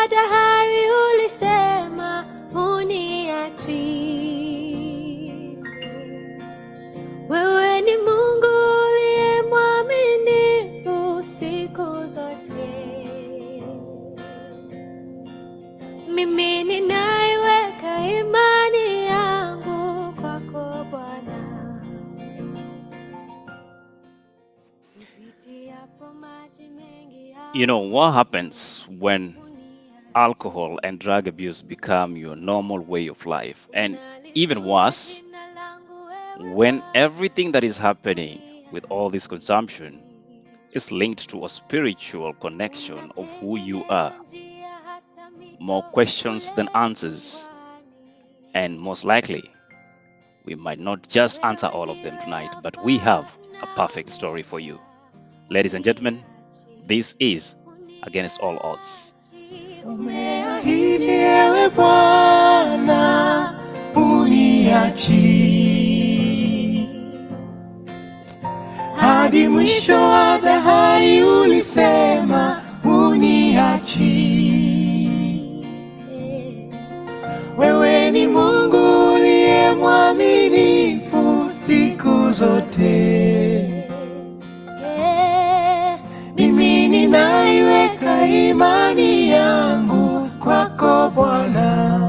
wa dahari ulisema huniachi. Wewe ni Mungu uliye mwaminifu siku zote. Mimi ninaiweka imani yangu kwako Bwana. You know what happens when alcohol and drug abuse become your normal way of life? And even worse, when everything that is happening with all this consumption is linked to a spiritual connection of who you are. More questions than answers. And most likely, we might not just answer all of them tonight, but we have a perfect story for you. Ladies and gentlemen, this is Against All Odds. Umeahidi ewe Bwana uniachi hadi mwisho wa dahari ulisema uniachi. Wewe ni Mungu uliye mwaminifu siku zote. Mimi ninaiweka imani yangu kwako Bwana.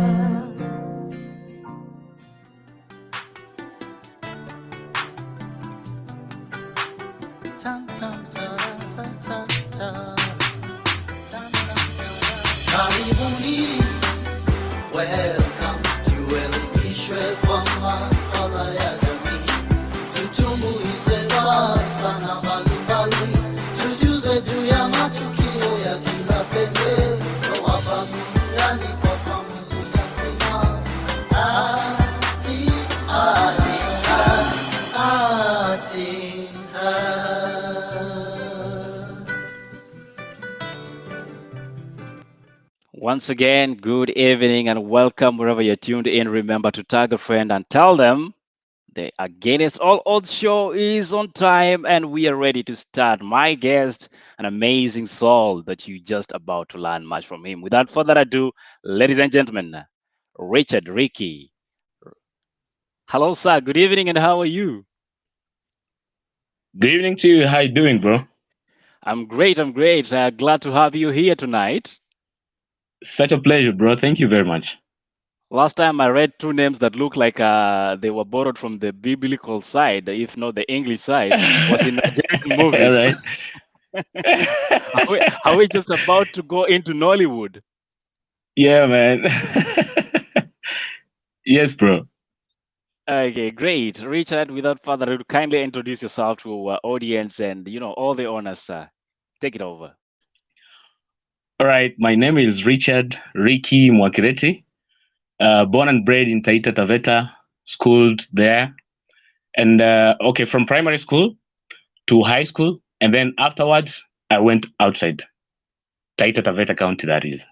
Karibuni, welcome, tuelimishwe kwa masuala ya jamii, tutumbuizwe sana mbalimbali, tujuzwe juu ya matukio ya kila pembe, twawapa burudani kwa familia nzima. Once again, good evening and welcome wherever you're tuned in. Remember to tag a friend and tell them the Against All Odds show is on time and we are ready to start. My guest, an amazing soul that you just about to learn much from him. Without further ado, ladies and gentlemen, Richard Ricky. Hello, sir. Good evening and how are you? Good evening to you. How you doing, bro? I'm great. Glad to have you here tonight. Such a pleasure, bro. Thank you very much. Last time I read two names that look like they were borrowed from the biblical side, if not the English side, was in Nigerian movies. All right. Are we just about to go into Nollywood? Yeah, man. Yes, bro. Okay, great. Richard, without further ado, kindly introduce yourself to our audience and, all the honors, sir. Take it over. All right. My name is Richard Ricky Mwakireti. Born and bred in Taita Taveta, schooled there. And, from primary school to high school. And then afterwards, I went outside. Taita Taveta County, that is.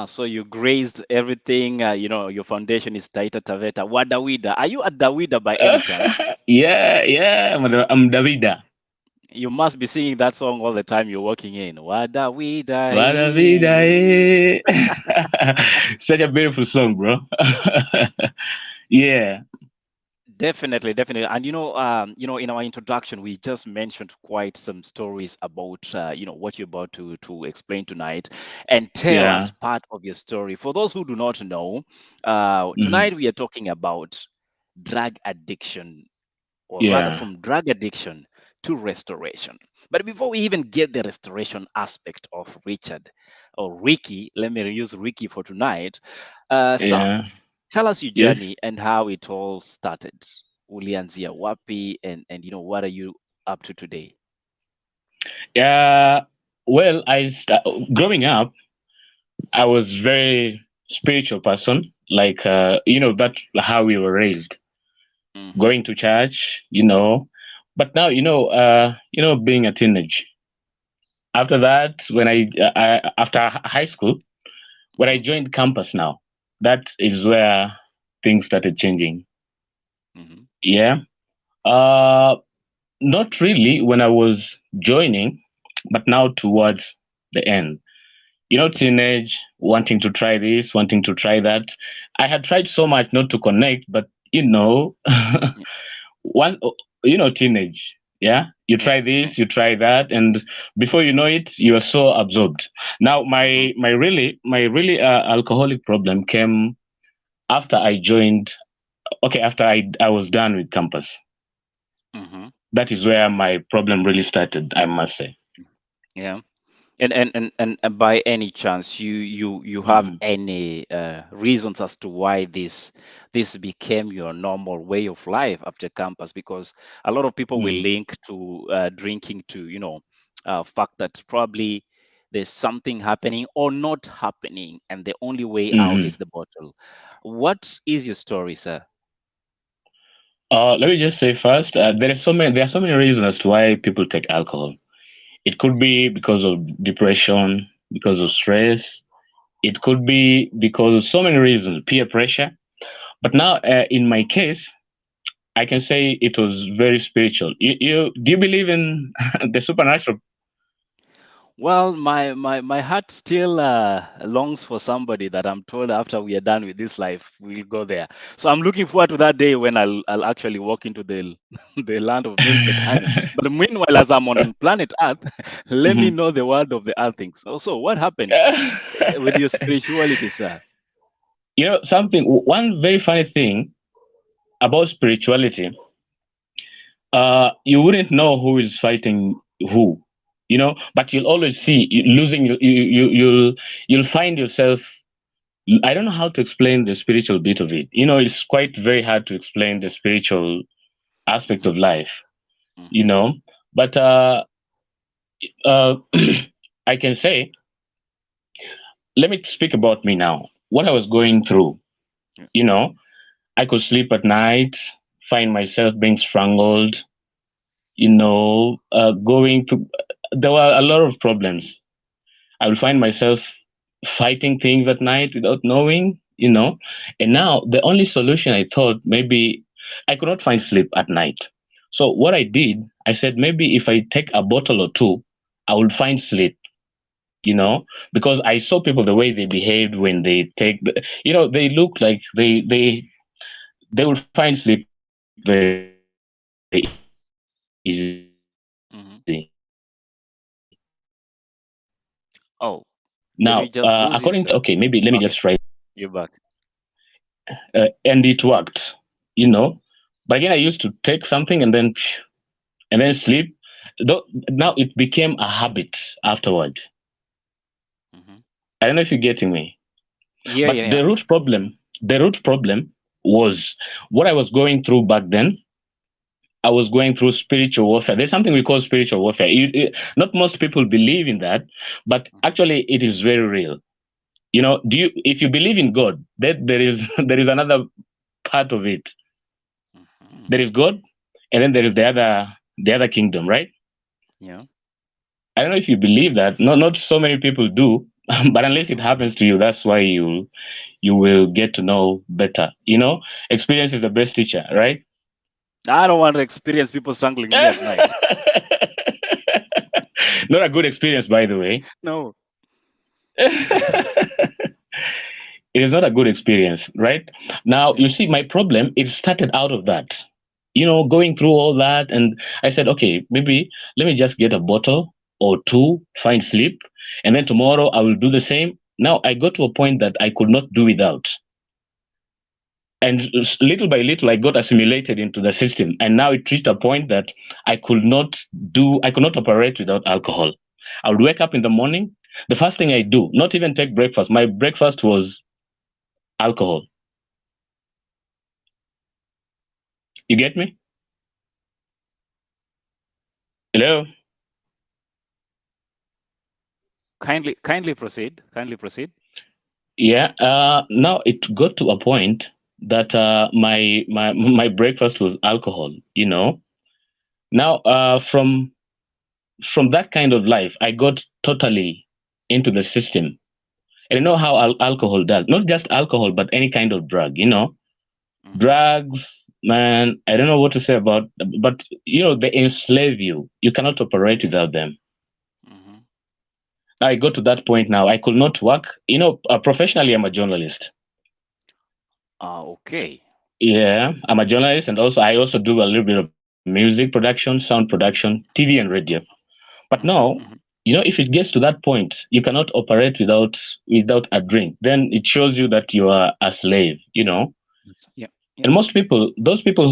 So you grazed everything, your foundation is Taita Taveta. Wadawida. Are you a Dawida by any chance? Yeah, I'm Davida. You must be singing that song all the time you're working in. Wadawida. Such a beautiful song, bro. Yeah. Definitely. And in our introduction, we just mentioned quite some stories about what you're about to explain tonight, and tell us part of your story. For those who do not know, tonight we are talking about drug addiction, or rather from drug addiction to restoration. But before we even get the restoration aspect of Richard or Ricky, let me use Ricky for tonight. So tell us your journey and how it all started. Ulianzia wapi and what are you up to today? Yeah, well, growing up, I was very spiritual person, like that's how we were raised, going to church, But now, being a teenage. After that, when I after high school, when I joined campus now, that is where things started changing. Yeah. Not really when I was joining, but now towards the end. teenage, wanting to try this, wanting to try that. I had tried so much not to connect, but once teenage, yeah, you try this, you try that, and before you know it, you are so absorbed. Now, my really alcoholic problem came after I joined. Okay, after I was done with campus. That is where my problem really started, I must say. Yeah. And by any chance, you have any reasons as to why this became your normal way of life after campus? Because a lot of people will link to drinking to fact that probably there's something happening or not happening, and the only way out is the bottle. What is your story, sir? Let me just say first, there are so many reasons as to why people take alcohol. It could be because of depression, because of stress. It could be because of so many reasons, peer pressure. But now, in my case, I can say it was very spiritual. Do you believe in the supernatural? Well, my heart still longs for somebody that I'm told after we are done with this life, we'll go there. So I'm looking forward to that day when I'll actually walk into the the land of milk and honey. But meanwhile, as I'm on planet Earth, let me know the world of the earth things. So what happened with your spirituality, sir? One very funny thing about spirituality, you wouldn't know who is fighting who, but you'll always see you'll find yourself. I don't know how to explain the spiritual bit of it. It's quite very hard to explain the spiritual aspect of life, but I can say, let me speak about me now. What I was going through, I could sleep at night, find myself being strangled, going to, there were a lot of problems. I would find myself fighting things at night without knowing, and now the only solution, I thought, maybe I could not find sleep at night. So what I did, I said, maybe if I take a bottle or two, I will find sleep, because I saw people, the way they behaved when they take they look like they will find sleep very easy. Oh, now according to, okay, maybe let me just try. You're back. And it worked, but again, I used to take something and then sleep. Now it became a habit afterwards. I don't know if you're getting me. Yeah, but yeah. The root problem was what I was going through back then. I was going through spiritual warfare. There's something we call spiritual warfare. Not most people believe in that, but actually it is very real. If you believe in God, there is another part of it. There is God, and then there is the other kingdom, right? Yeah. I don't know if you believe that. Not so many people do, but unless it happens to you, that's why you will get to know better. Experience is the best teacher, right? I don't want to experience people strangling me at night. Not a good experience, by the way. No. It is not a good experience, right? Now, you see, my problem, it started out of that. Going through all that, and I said, okay, maybe let me just get a bottle or two, find sleep, and then tomorrow I will do the same. Now, I got to a point that I could not do without. And little by little, I got assimilated into the system. And now it reached a point that I could not operate without alcohol. I would wake up in the morning. The first thing I do, not even take breakfast. My breakfast was alcohol. You get me? Hello? Kindly proceed. Yeah. Now it got to a point that my breakfast was alcohol. Now from that kind of life, I got totally into the system. And you know how alcohol does, not just alcohol, but any kind of drug. Drugs, man, I don't know what to say about, but they enslave you. You cannot operate without them. I got to that point now. I could not work. Professionally, I'm a journalist. Okay. Yeah, I'm a journalist, and I also do a little bit of music production, sound production, TV and radio. But now, if it gets to that point, you cannot operate without a drink. Then it shows you that you are a slave. Yeah. And most people, those people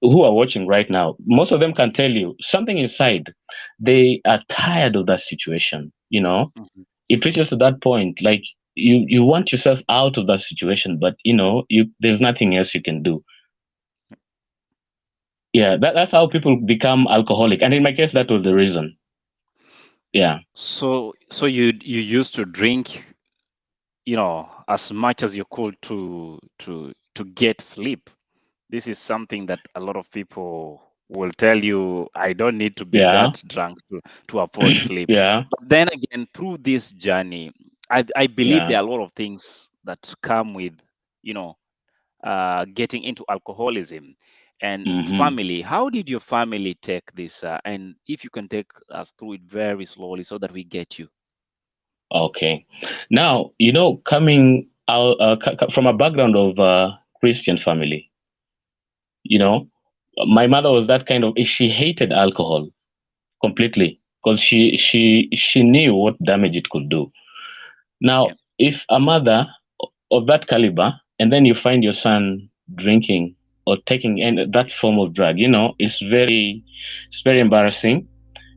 who are watching right now, most of them can tell you something inside. They are tired of that situation. It reaches to that point, like you want yourself out of that situation, but there's nothing else you can do. Yeah, that's how people become alcoholic. And in my case, that was the reason. Yeah. So you used to drink, as much as you could to get sleep. This is something that a lot of people will tell you, I don't need to be that drunk to afford sleep. Yeah. But then again, through this journey, I believe there are a lot of things that come with, getting into alcoholism and family. How did your family take this? And if you can take us through it very slowly so that we get you. Okay. Now, coming out from a background of Christian family, my mother was that kind of, she hated alcohol completely because she knew what damage it could do. Now, if a mother of that caliber, and then you find your son drinking or taking that form of drug, it's very embarrassing,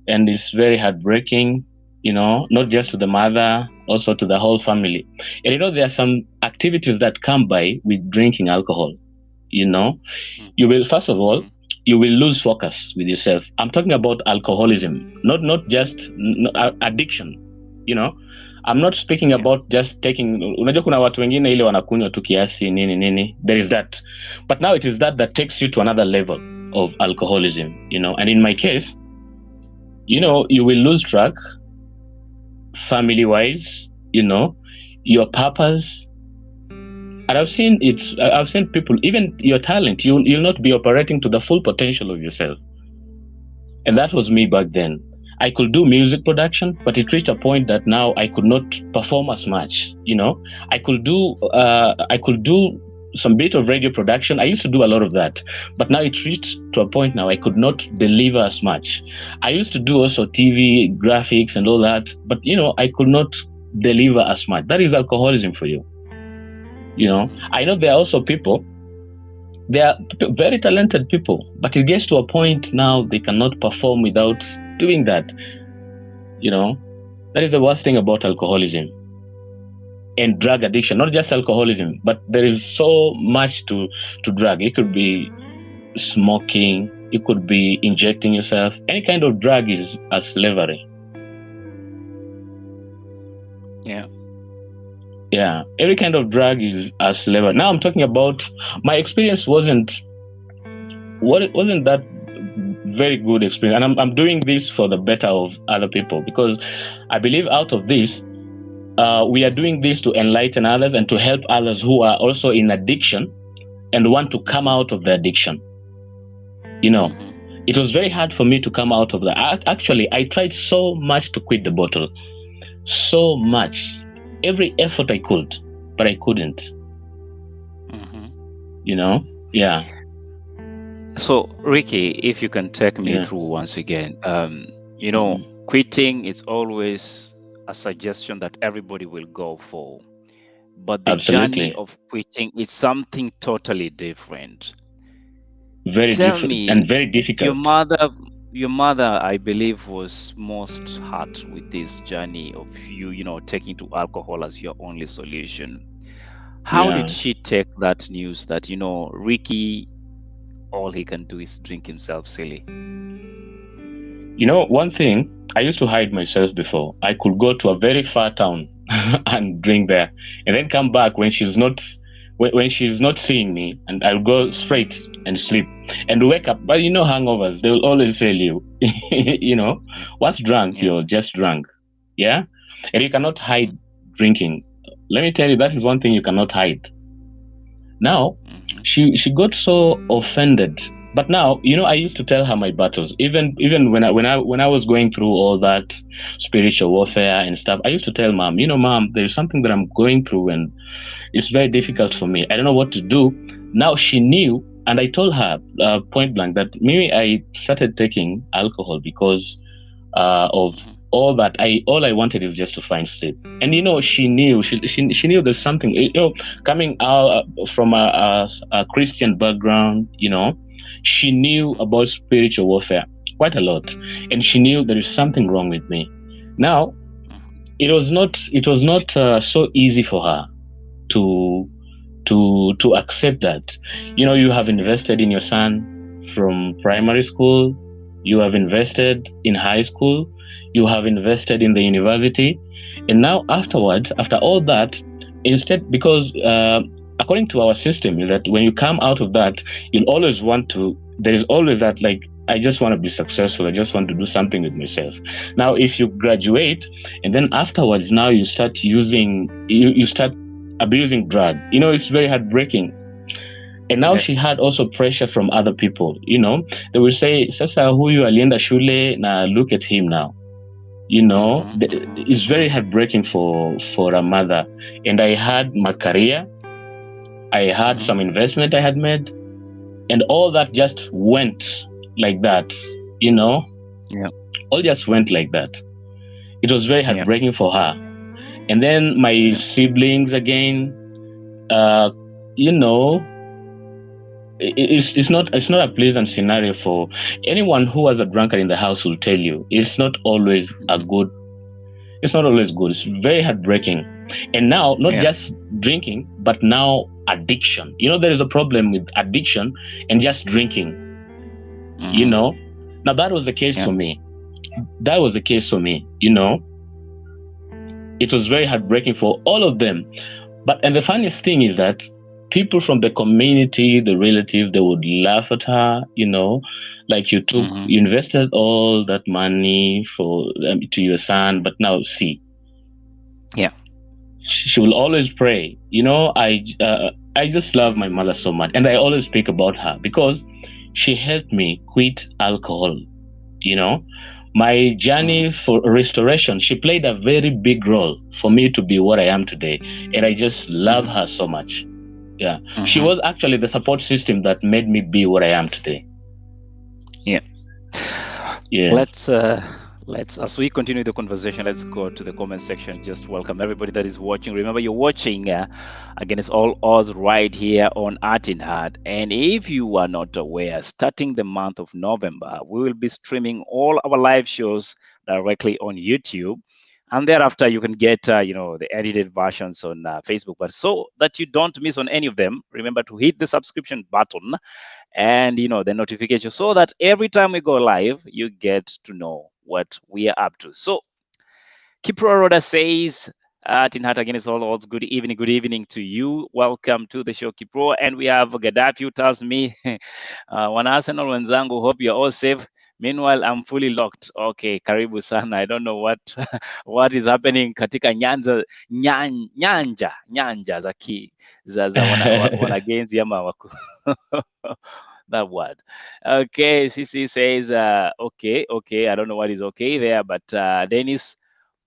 and it's very heartbreaking, not just to the mother, also to the whole family. And there are some activities that come by with drinking alcohol. You will, first of all, you will lose focus with yourself. I'm talking about alcoholism, not just addiction. I'm not speaking about just taking. Unajua kuna watu wengine ile wanakunywa tu kiasi nini. There is that, but now it is that takes you to another level of alcoholism. And in my case, you will lose track, family-wise. Your purpose. And I've seen people, even your talent, you'll not be operating to the full potential of yourself. And that was me back then. I could do music production, but it reached a point that now I could not perform as much. I could do some bit of radio production. I used to do a lot of that, but now it reached to a point now I could not deliver as much. I used to do also TV, graphics and all that, but I could not deliver as much. That is alcoholism for you. I know there are also people, they are very talented people, but it gets to a point now they cannot perform without doing that. That is the worst thing about alcoholism and drug addiction. Not just alcoholism, but there is so much to drug. It could be smoking, it could be injecting yourself. Any kind of drug is a slavery. Yeah, every kind of drug is a slavery. Now I'm talking about my experience wasn't that very good experience, and I'm doing this for the better of other people, because I believe out of this, we are doing this to enlighten others and to help others who are also in addiction and want to come out of the addiction. It was very hard for me to come out of that. Actually, I tried so much to quit the bottle, so much. Every effort I could, but I couldn't. Yeah. So, Ricky, if you can take me through once again, quitting is always a suggestion that everybody will go for, but the journey of quitting is something totally different. Very different and very difficult. Your mother, I believe, was most hurt with this journey of you, taking to alcohol as your only solution. How did she take that news that, Ricky, all he can do is drink himself silly? One thing, I used to hide myself before. I could go to a very far town and drink there, and then come back when she's not seeing me, and I'll go straight and sleep and wake up. But hangovers, they will always tell you, what's drunk, you're just drunk. Yeah. And you cannot hide drinking. Let me tell you, that is one thing you cannot hide. Now, she got so offended But now, I used to tell her my battles. Even when I was going through all that spiritual warfare and stuff, I used to tell mom, mom, there's something that I'm going through and it's very difficult for me. I don't know what to do. Now she knew, and I told her point blank that maybe I started taking alcohol because of all that. All I wanted is just to find sleep. And she knew she knew there's something. Coming out from a Christian background, she knew about spiritual warfare quite a lot, and she knew there is something wrong with me. Now, it was not so easy for her to accept that. You have invested in your son from primary school, you have invested in high school, you have invested in the university, and now afterwards, after all that, instead, because according to our system, is that when you come out of that, you'll always want to, there is always that, like, I just want to be successful, I just want to do something with myself. Now, if you graduate and then afterwards, now you start using, you start abusing drug, it's very heartbreaking. And now she had also pressure from other people. They will say, sasa huyu alienda shule na look at him now. It's very heartbreaking for a mother. And I had my career, I had some investment I had made, and all that just went like that. All just went like that. It was very heartbreaking for her. And then my siblings again, it's not a pleasant scenario for anyone who was a drunkard in the house. Will tell you it's not always good. It's very heartbreaking. And now, not just drinking, but now addiction. There is a problem with addiction and just drinking. Now that was the case for me. It was very heartbreaking for all of them. And the funniest thing is that people from the community, the relatives, they would laugh at her, like you invested all that money to your son, but now see. She will always pray. I just love my mother so much, and I always speak about her because she helped me quit alcohol. My journey for restoration, she played a very big role for me to be what I am today, and I just love her so much. She was actually the support system that made me be what I am today. Let's as we continue the conversation, let's go to the comment section. Just welcome everybody that is watching. Remember, you're watching against all odds right here on Art in Heart. And if you are not aware, starting the month of November, we will be streaming all our live shows directly on YouTube. And thereafter, you can get, the edited versions on Facebook. But so that you don't miss on any of them, remember to hit the subscription button and, the notification, so that every time we go live, you get to know what we are up to. So Kipro Roda says, Art in Heart against all odds, good evening to you. Welcome to the show, Kipro. And we have Gaddafi who tells me, Wana Arsenal wenzangu, hope you're all safe. Meanwhile, I'm fully locked. Okay, karibu sana. I don't know what is happening katika nyanja za wanagenzi ama waku that word. Okay, CC says okay. I don't know what is okay there, but Dennis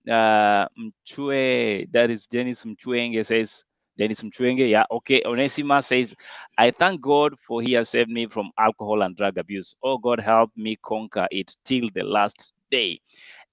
Mchue, that is Dennis Mchuenge says. Dennis Mchuenge, yeah, okay. Onesima says, I thank God for he has saved me from alcohol and drug abuse. Oh, God, help me conquer it till the last day.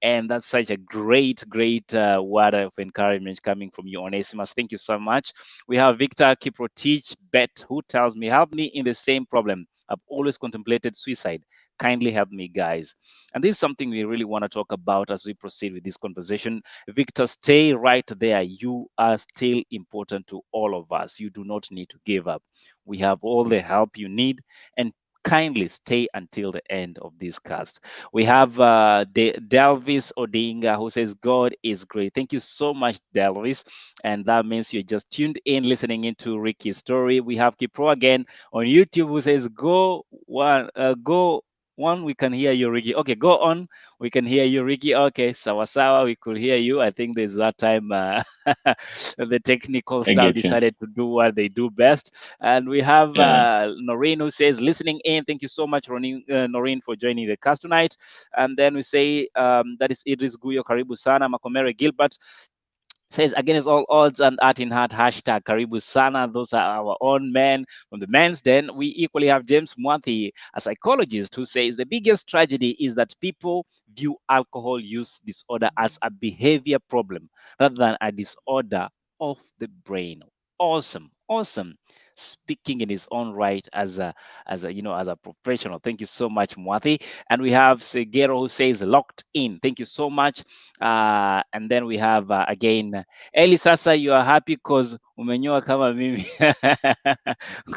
And that's such a great word of encouragement coming from you, Onesimus. Thank you so much. We have Victor Kiprotich Bet, who tells me, help me in the same problem. I've always contemplated suicide. Kindly help me, guys. And this is something we really want to talk about as we proceed with this conversation. Victor, stay right there. You are still important to all of us. You do not need to give up. We have all the help you need, and kindly stay until the end of this cast. We have Delvis Odinga, who says, God is great. Thank you so much, Delvis. And that means you're just tuned in, listening into Ricky's story. We have Kipro again on YouTube, who says, go One, we can hear you, Ricky. Okay, go on. We can hear you, Ricky. Okay, sawa, we could hear you. I think there's that time the technical I staff get you. decided to do what they do best. And we have Yeah. Noreen who says, listening in. Thank you so much, Noreen, for joining the cast tonight. And then we say, that is Idris Guyo, Karibu Sana, Makomere Gilbert says against all odds and art in heart hashtag Karibu Sana. Those are our own men from the men's den. We equally have James Mwanthi, a psychologist, who says the biggest tragedy is that people view alcohol use disorder as a behavior problem rather than a disorder of the brain. Awesome. Speaking in his own right as a as a professional. Thank you so much, Mwathi. And we have Segero who says locked in. Thank you so much. And then we have again Eli, sasa you are happy because umenyoa kama mimi.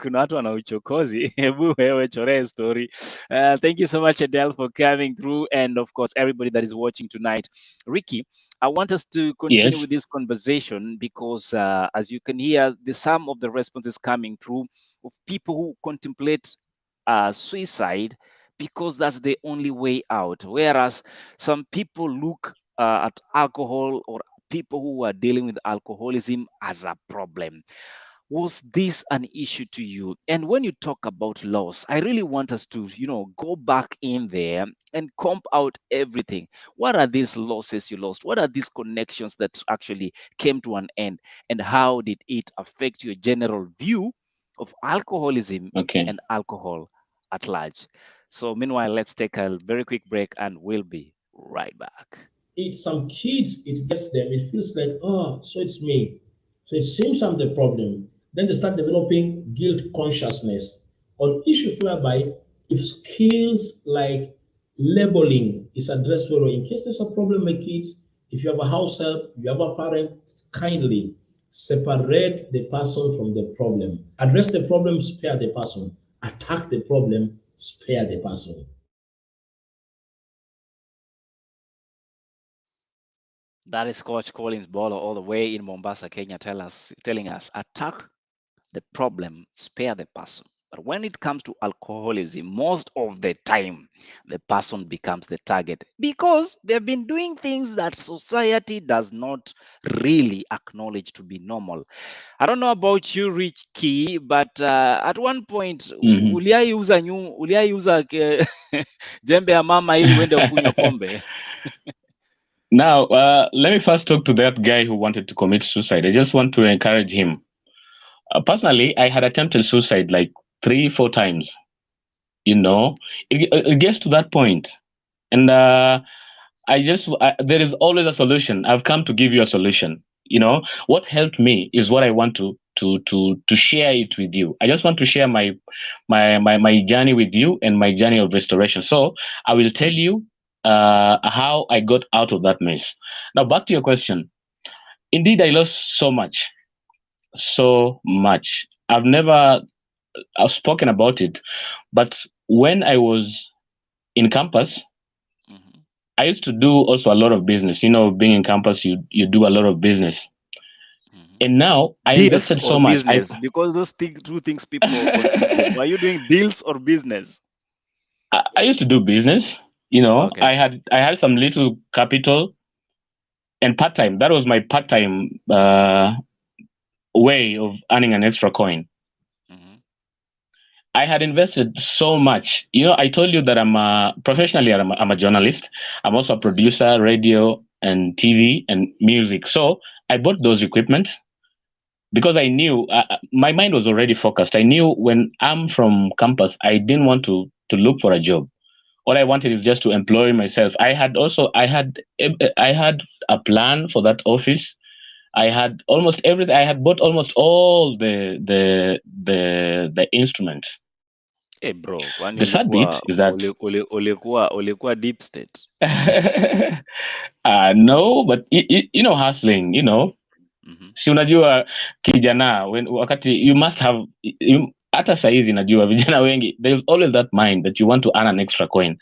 Kuna watu wana uchokozi. Hebu wewe choree story. Thank you so much, Adele, for coming through, and of course everybody that is watching tonight. Ricky, I want us to continue with this conversation because, as you can hear, some of the responses coming through of people who contemplate suicide because that's the only way out. Whereas some people look at alcohol or people who are dealing with alcoholism as a problem. Was this an issue to you? And when you talk about loss, I really want us to, go back in there and comp out everything. What are these losses you lost? What are these connections that actually came to an end? And how did it affect your general view of alcoholism and alcohol at large? So meanwhile, let's take a very quick break and we'll be right back. It's some kids, it gets them, it feels like, oh, so it's me. So it seems I'm the problem. Then they start developing guilt consciousness on issues whereby if skills like labeling is addressed well, in case there's a problem with kids, if you have a house help, you have a parent, kindly separate the person from the problem. Address the problem, spare the person. Attack the problem, spare the person. That is Coach Collins Bolo all the way in Mombasa, Kenya, telling us, attack the problem, spare the person. But when it comes to alcoholism, most of the time, the person becomes the target because they've been doing things that society does not really acknowledge to be normal. I don't know about you, Ricky, but at one point, uliaiuza jembe ya mama ili uende ukunywe pombe. Now, let me first talk to that guy who wanted to commit suicide. I just want to encourage him. Personally, I had attempted suicide like 3-4 times. It gets to that point, and there is always a solution. I've come to give you a solution. What helped me is what I want to share it with you. I just want to share my journey with you and my journey of restoration. So I will tell you how I got out of that mess. Now, back to your question. Indeed, I lost so much. I've spoken about it, but when I was in campus, I used to do also a lot of business. Being in campus, you do a lot of business. And now I invested so much. Because those two things people confuse them. Were you doing deals or business? I used to do business. Okay. I had some little capital and part-time. That was my part-time way of earning an extra coin. I had invested so much. I told you that professionally I'm a journalist. I'm also a producer, radio and TV and music. So I bought those equipment because I knew my mind was already focused. I knew when I'm from campus, I didn't want to look for a job. All I wanted is just to employ myself. I had a plan for that office. I had almost everything. I had bought almost all the instruments. Hey bro, the sad bit is that ulikuwa deep state. No, but hustling, si unajua kijana wakati you must have hata saizi najua vijana wengi, there's always that mind that you want to earn an extra coin.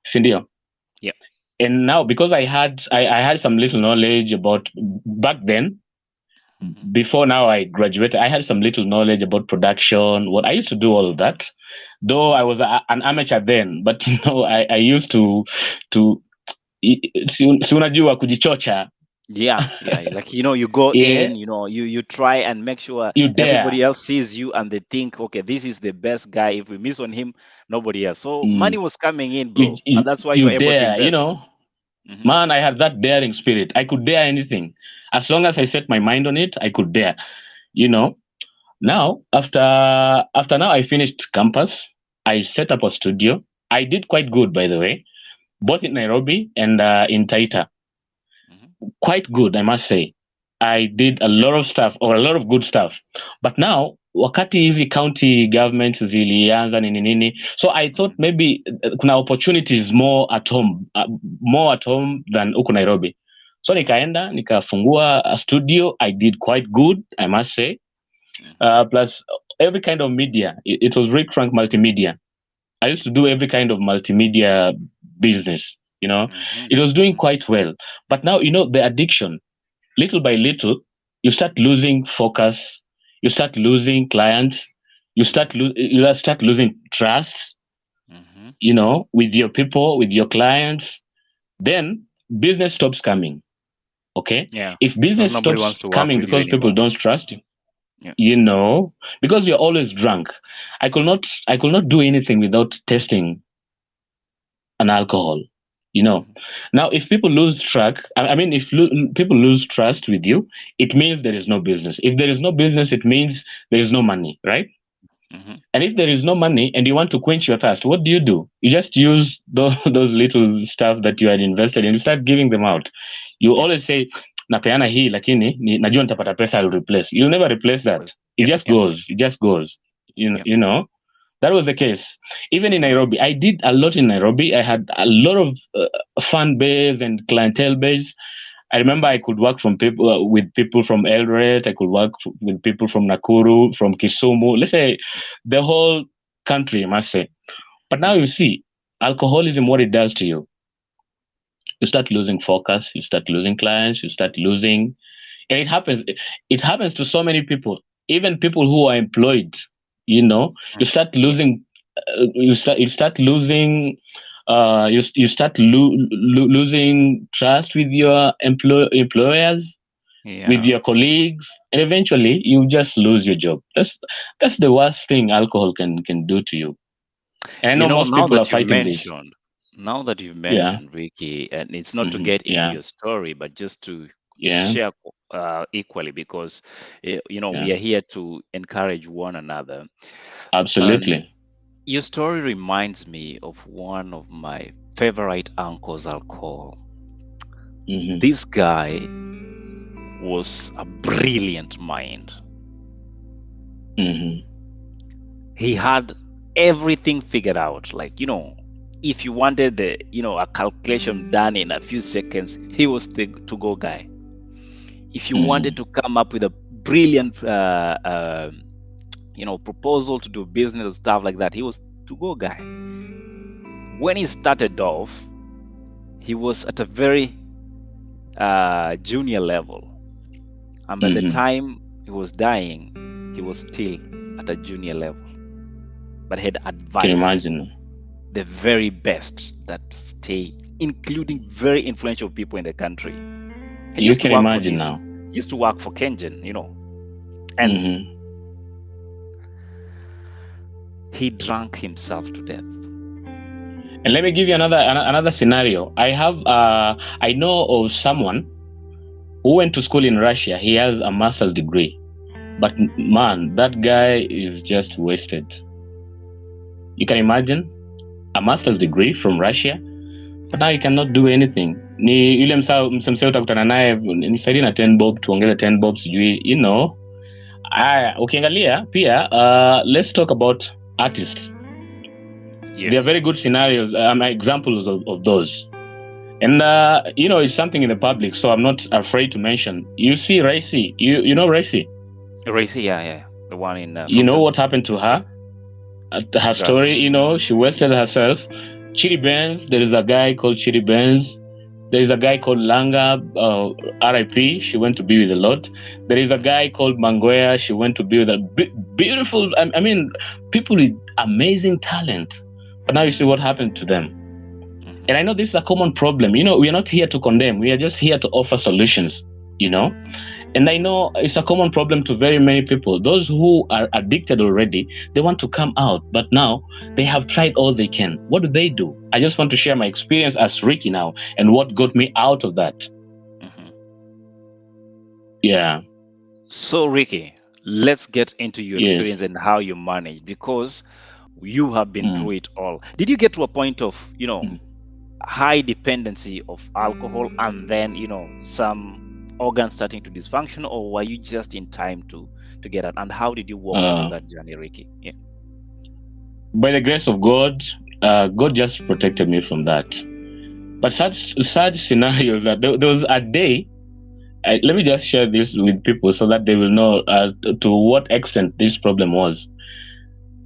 Si ndio? Yeah. And now because I had some little knowledge about back then, before now I graduated, I had some little knowledge about production. What I used to do all of that, though I was an amateur then. But I used to si unajua kujichocha. Yeah, like you go Yeah. in, you try and make sure You dare. everybody else sees you and they think, okay, this is the best guy. If we miss on him, nobody else. So money was coming in, bro, and that's why you were able to invest. Man, I had that daring spirit. I could dare anything. As long as I set my mind on it, I could dare. Now after now I finished campus, I set up a studio. I did quite good, by the way, both in Nairobi and in Taita. Quite good, I must say. I did a lot of stuff, or a lot of good stuff. But now wakati hizi county governments zilianza nini, so I thought maybe kuna opportunities more at home than huko Nairobi. So nikaenda nikafungua a studio. I did quite good, I must say. Plus every kind of media. It was Rick Frank Multimedia. I used to do every kind of multimedia business. It was doing quite well. But now, the addiction, little by little, you start losing focus, you start losing clients, you start losing trust, with your people, with your clients. Then business stops coming. Okay? Yeah. If business stops coming because people don't trust you, because you're always drunk. I could not do anything without testing an alcohol. Now if people lose track, people lose trust with you, it means there is no business. If there is no business, it means there is no money, right? And if there is no money and you want to quench your thirst, what do? You just use those little stuff that you had invested in, you start giving them out. You always say, napeana hii lakini najua nitapata pesa, I'll replace. You'll never replace that. It just goes. That was the case. Even in Nairobi, I did a lot in Nairobi. I had a lot of fan base and clientele base. I remember I could work with people from Eldoret. I could work with people from Nakuru, from Kisumu. Let's say the whole country, I must say. But now you see, alcoholism, what it does to you. You start losing focus. You start losing clients. You start losing, and it happens. It happens to so many people, even people who are employed. You start losing. You start losing trust with your employers, with your colleagues, and eventually you just lose your job. That's the worst thing alcohol can do to you. And I know most people are fighting this. Now that you've mentioned, Ricky, and it's not to get into your story, but just to share equally, because we are here to encourage one another. Absolutely. Your story reminds me of one of my favorite uncles, I'll call. This guy was a brilliant mind. He had everything figured out. Like, if you wanted a calculation done in a few seconds, he was the to-go guy. If you wanted to come up with a brilliant proposal to do business and stuff like that, he was to-go guy. When he started off, he was at a very junior level, and by the time he was dying, he was still at a junior level, but had advised the very best that stay, including very influential people in the country. You can imagine now. He used to work for Kengen, and he drank himself to death. And let me give you another scenario. I know of someone who went to school in Russia. He has a master's degree, but man, that guy is just wasted. You can imagine a master's degree from Russia, but now you cannot do anything. Ni yule msee utakutana naye nisaidie na 10 bob, tuongeze 10 bob sijui, ukiangalia pia let's talk about artists. There are very good scenarios, examples of those. And it's something in the public, so I'm not afraid to mention. You see Raisi, you know Raisi? Raisi, yeah. The one in you know what happened to her? Her story, she wasted herself. Chidi Benz, there is a guy called Chidi Benz. There is a guy called Langa, R.I.P. She went to be with the Lord. There is a guy called Mangoya. She went to be with a beautiful, I mean, people with amazing talent. But now you see what happened to them. And I know this is a common problem. You know, we are not here to condemn. We are just here to offer solutions, you know. And I know it's a common problem to very many people. Those who are addicted already, they want to come out, but now they have tried all they can. What do? I just want to share my experience as Ricky now and what got me out of that. Yeah. So Ricky, let's get into your experience and how you manage, because you have been through it all. Did you get to a point of, you know, high dependency of alcohol and then, you know, some organs starting to dysfunction, or were you just in time to get it? And how did you walk through that journey, Ricky? Yeah. By the grace of God, God just protected me from that. But such scenarios that there was a day. Let me just share this with people so that they will know to what extent this problem was.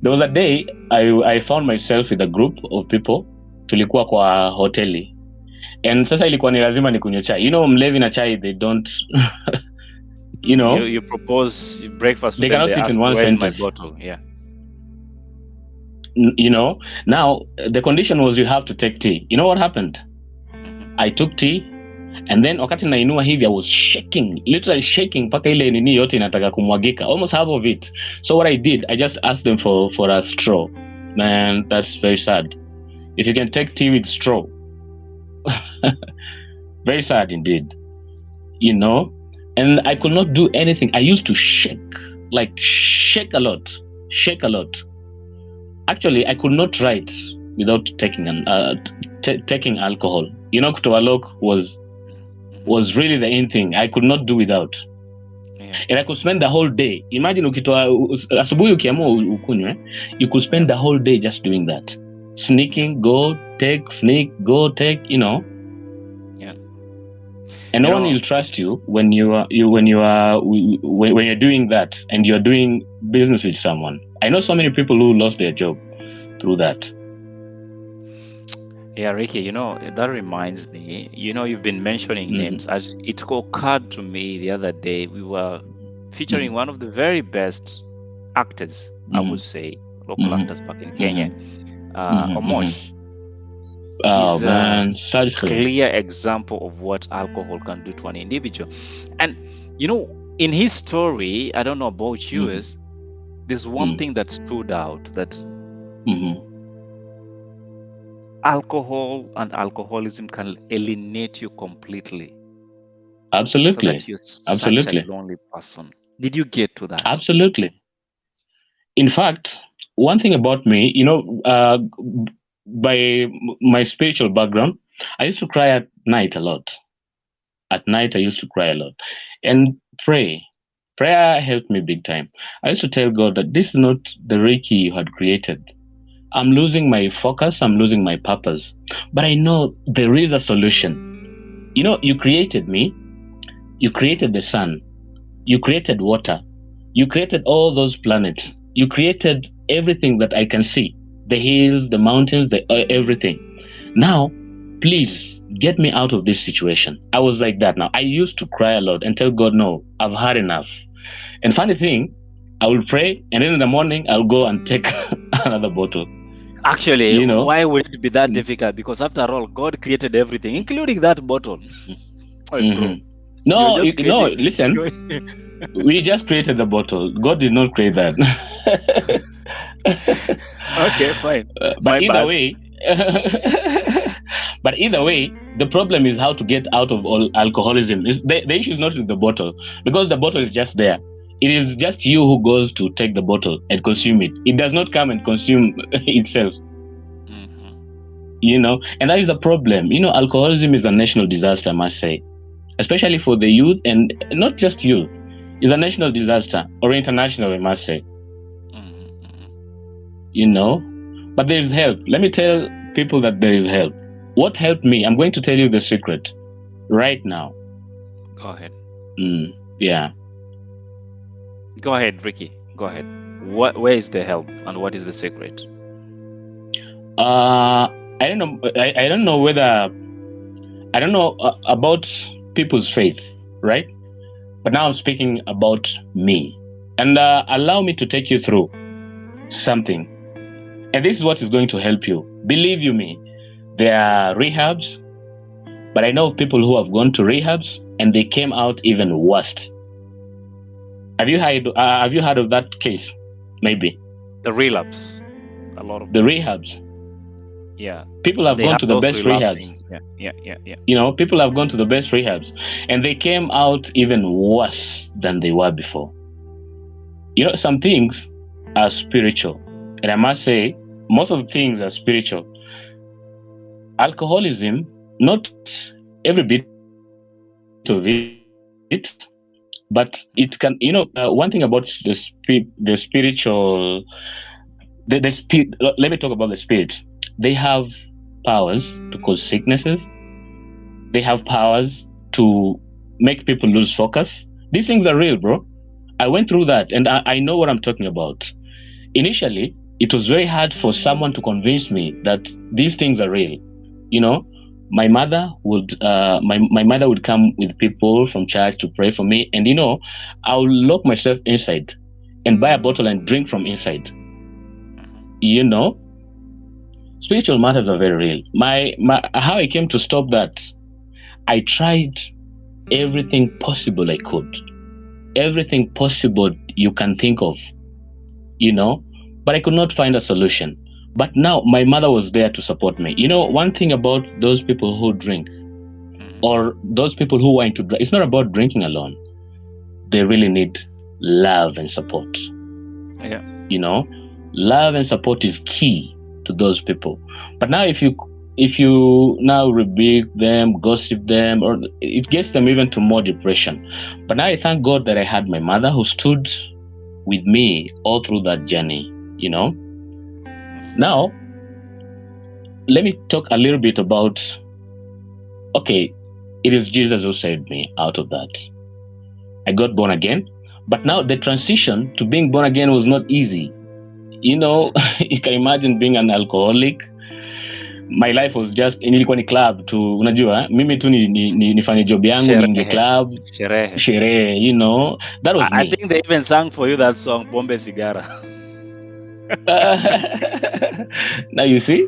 There was a day I found myself with a group of people. Tulikuwa kwa hoteli. And sasa ilikuwa ni lazima nikunywe chai. You know, mlevi na chai, they don't, you know. You propose breakfast. They cannot sit in one sentence. My bottle? Yeah. You know, now the condition was you have to take tea. You know what happened? I took tea, and then wakati nainua hivi, I was shaking, literally shaking, mpaka ile nini yote inataka kumwagika, almost half of it. So what I did, I just asked them for a straw. Man, that's very sad. If you can take tea with straw. Very sad indeed, you know. And I could not do anything. I used to shake a lot. Actually, I could not write without taking taking alcohol. You know, Kutoa was really the in thing. I could not do without. And I could spend the whole day. Imagine asubuhi ukiamua ukunywe, you could spend the whole day just doing that. Sneaking, go, take, sneak, go, take, you know. Yeah. And no one will trust you when you're doing that and you're doing business with someone. I know so many people who lost their job through that. Yeah, Ricky, you know, that reminds me, you know, you've been mentioning names. As it occurred to me the other day, we were featuring one of the very best actors, I would say, local actors back in Kenya. Omosh is a clear example of what alcohol can do to an individual. And you know, in his story, I don't know about you, there's one thing that stood out, that alcohol and alcoholism can alienate you completely. Absolutely. So that you're such a lonely person. Did you get to that? Absolutely. In fact, one thing about me, you know, by my spiritual background, I used to cry at night a lot. At night, I used to cry a lot and pray. Prayer helped me big time. I used to tell God that this is not the Ricky you had created. I'm losing my focus. I'm losing my purpose. But I know there is a solution. You know, you created me. You created the sun. You created water. You created all those planets. You created everything that I can see. The hills, the mountains, everything. Now, please get me out of this situation. I was like that now. I used to cry a lot and tell God, no, I've had enough. And funny thing, I will pray, and then in the morning, I'll go and take another bottle. Actually, you know, why would it be that difficult? Because after all, God created everything, including that bottle. No, listen. We just created the bottle. God did not create that. Okay, fine. But either way, the problem is how to get out of all alcoholism. The issue is not with the bottle, because the bottle is just there. It is just you who goes to take the bottle and consume it. It does not come and consume itself. You know, and that is a problem. You know, alcoholism is a national disaster, I must say, especially for the youth, and not just youth. It's a national disaster, or international, I must say. You know, but there is help. Let me tell people that there is help. What helped me? I'm going to tell you the secret right now. Go ahead. Yeah. Go ahead, Ricky. Go ahead. Where is the help, and what is the secret? I don't know. I don't know whether I don't know about people's faith, right? But now I'm speaking about me. And allow me to take you through something. And this is what is going to help you. Believe you me, there are rehabs, but I know of people who have gone to rehabs and they came out even worse. Have you heard of that case? Maybe. The relapse. A lot of the rehabs. Yeah. People have gone to the best rehabs. Yeah. You know, people have gone to the best rehabs and they came out even worse than they were before. You know, some things are spiritual. And I must say, most of the things are spiritual. Alcoholism, not every bit of it, but it can, you know, one thing about the spiritual, the spirit, let me talk about the spirits. They have powers to cause sicknesses. They have powers to make people lose focus. These things are real, bro. I went through that and I know what I'm talking about. Initially, it was very hard for someone to convince me that these things are real. You know, my mother would my mother would come with people from church to pray for me, and you know, I'll lock myself inside and buy a bottle and drink from inside. You know, spiritual matters are very real. My how I came to stop that, I tried everything possible I could, everything possible you can think of, you know, but I could not find a solution. But now my mother was there to support me. You know, one thing about those people who drink or those people who want to drink, it's not about drinking alone. They really need love and support. Yeah. You know, love and support is key to those people. But now if you now rebuke them, gossip them, or it gets them even to more depression. But now I thank God that I had my mother who stood with me all through that journey, you know. Now, let me talk a little bit about, okay, it is Jesus who saved me out of that. I got born again, but now the transition to being born again was not easy. You know, you can imagine being an alcoholic. My life was just nilikuwa ni club tu, unajua mimi tu nifanye job yangu ninge club sherehe, you know, that was me. I think they even sang for you that song Pombe Sigara. Now you see.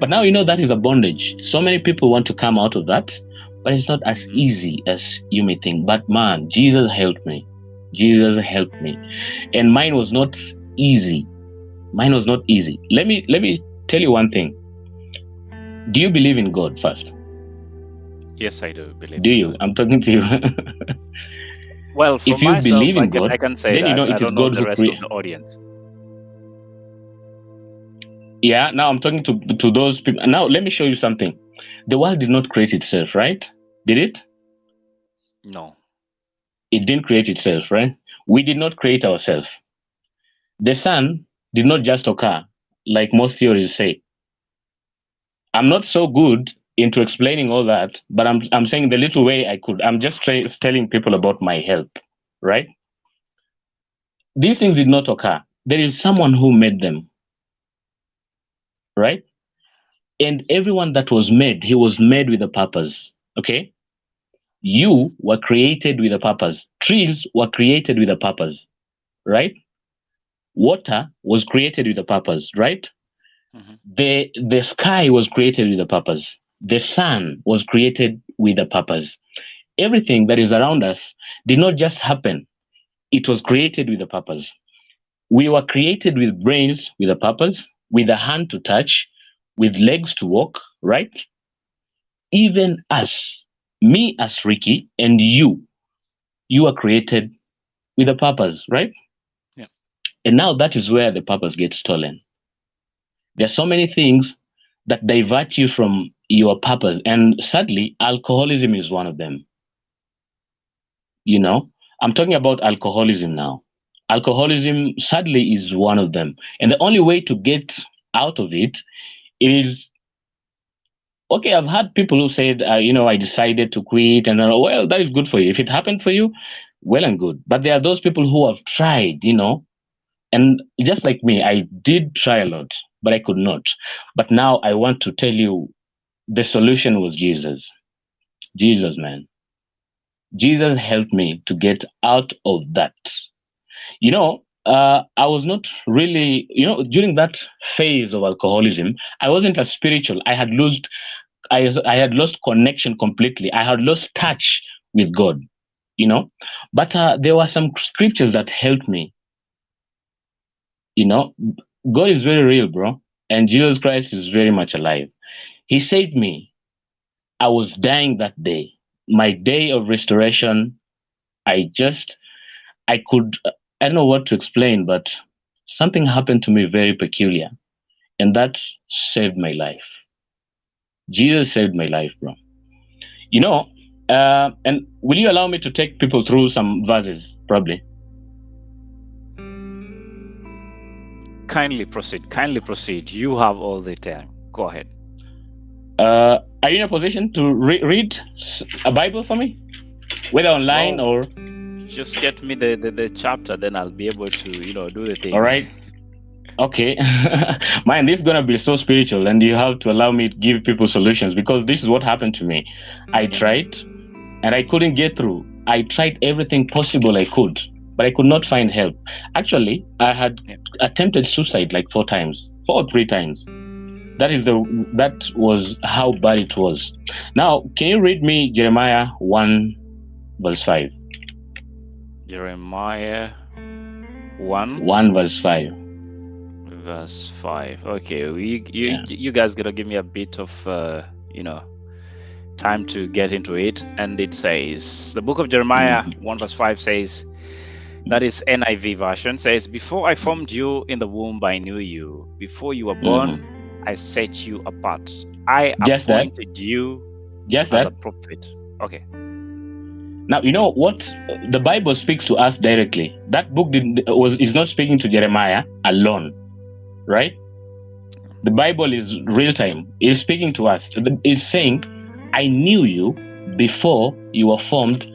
But now you know that is a bondage. So many people want to come out of that, but it's not as easy as you may think. But man, Jesus helped me. Jesus helped me, and mine was not easy. Mine was not easy. Let me tell you one thing. Do you believe in God first? Yes, I do believe. Do you? I'm talking to you. Well, for if you myself, believe in God, I can say then that. You know I it don't is know God the who rest of the audience. Yeah, now I'm talking to those people. Now let me show you something. The world did not create itself, right? Did it? No. It didn't create itself, right? We did not create ourselves. The sun did not just occur, like most theories say. I'm not so good into explaining all that, but I'm saying the little way I could. I'm just telling people about my help, right? These things did not occur. There is someone who made them, right? And everyone that was made, he was made with a purpose, okay? You were created with a purpose. Trees were created with a purpose, right? Water was created with a purpose, right? Mm-hmm. The sky was created with a purpose. The sun was created with a purpose. Everything that is around us did not just happen. It was created with a purpose. We were created with brains with a purpose, with a hand to touch, with legs to walk, right? Even us, me as Ricky, and you are created with a purpose, right? Yeah. And now that is where the purpose gets stolen. There are so many things that divert you from your purpose. And sadly, alcoholism is one of them. You know, I'm talking about alcoholism now. Alcoholism, sadly, is one of them. And the only way to get out of it is, okay, I've had people who said, you know, I decided to quit. And well, that is good for you. If it happened for you, well and good. But there are those people who have tried, you know, and just like me, I did try a lot, but I could not. But now I want to tell you the solution was Jesus. Jesus, man. Jesus helped me to get out of that. You know, I was not really, during that phase of alcoholism, I wasn't as spiritual. I had lost connection completely. I had lost touch with God, But there were some scriptures that helped me. God is very real, bro. And Jesus Christ is very much alive. He saved me. I was dying that day. My day of restoration, I don't know what to explain, but something happened to me very peculiar. And that saved my life. Jesus saved my life, bro. And will you allow me to take people through some verses, probably? Kindly proceed. You have all the time. Go ahead. Are you in a position to read a Bible for me? Whether online or... Just get me the chapter, then I'll be able to, do the thing. All right. Okay. Man, this is going to be so spiritual, and you have to allow me to give people solutions, because this is what happened to me. I tried, and I couldn't get through. I tried everything possible I could, but I could not find help. Actually, I had attempted suicide like 4 or 3 times. That was how bad it was. Now, can you read me Jeremiah 1 verse 5? Jeremiah 1 verse 5. Verse 5. Okay, you guys gotta give me a bit of time to get into it. And it says, the book of Jeremiah 1 verse 5 says, that is NIV version, says, before I formed you in the womb, I knew you. Before you were born, I set you apart. I appointed you as a prophet. Okay. Now, you know what? The Bible speaks to us directly. That book is not speaking to Jeremiah alone, right? The Bible is real time. It's speaking to us. It's saying, I knew you before you were formed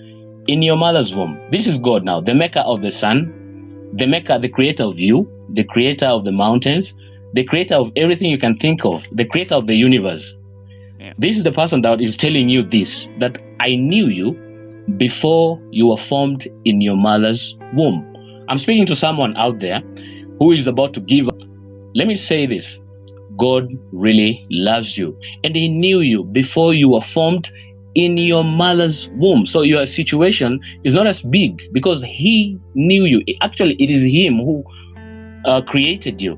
in your mother's womb. This is God now, the maker of the sun, the creator of you, the creator of the mountains, the creator of everything you can think of, the creator of the universe. Yeah. This is the person that is telling you this, that I knew you before you were formed in your mother's womb. I'm speaking to someone out there who is about to give up. Let me say this. God really loves you, and he knew you before you were formed in your mother's womb. So your situation is not as big because he knew you. Actually, it is him who created you,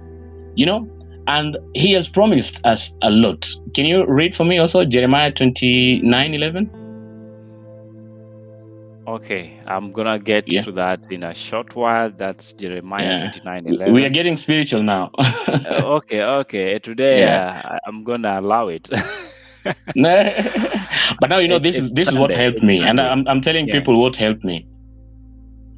and he has promised us a lot. Can you read for me also Jeremiah 29:11? Okay, I'm gonna get to that in a short while. That's Jeremiah 29:11. We are getting spiritual now. Okay. Today I'm gonna allow it. But now this is what helped me, and I'm telling people what helped me.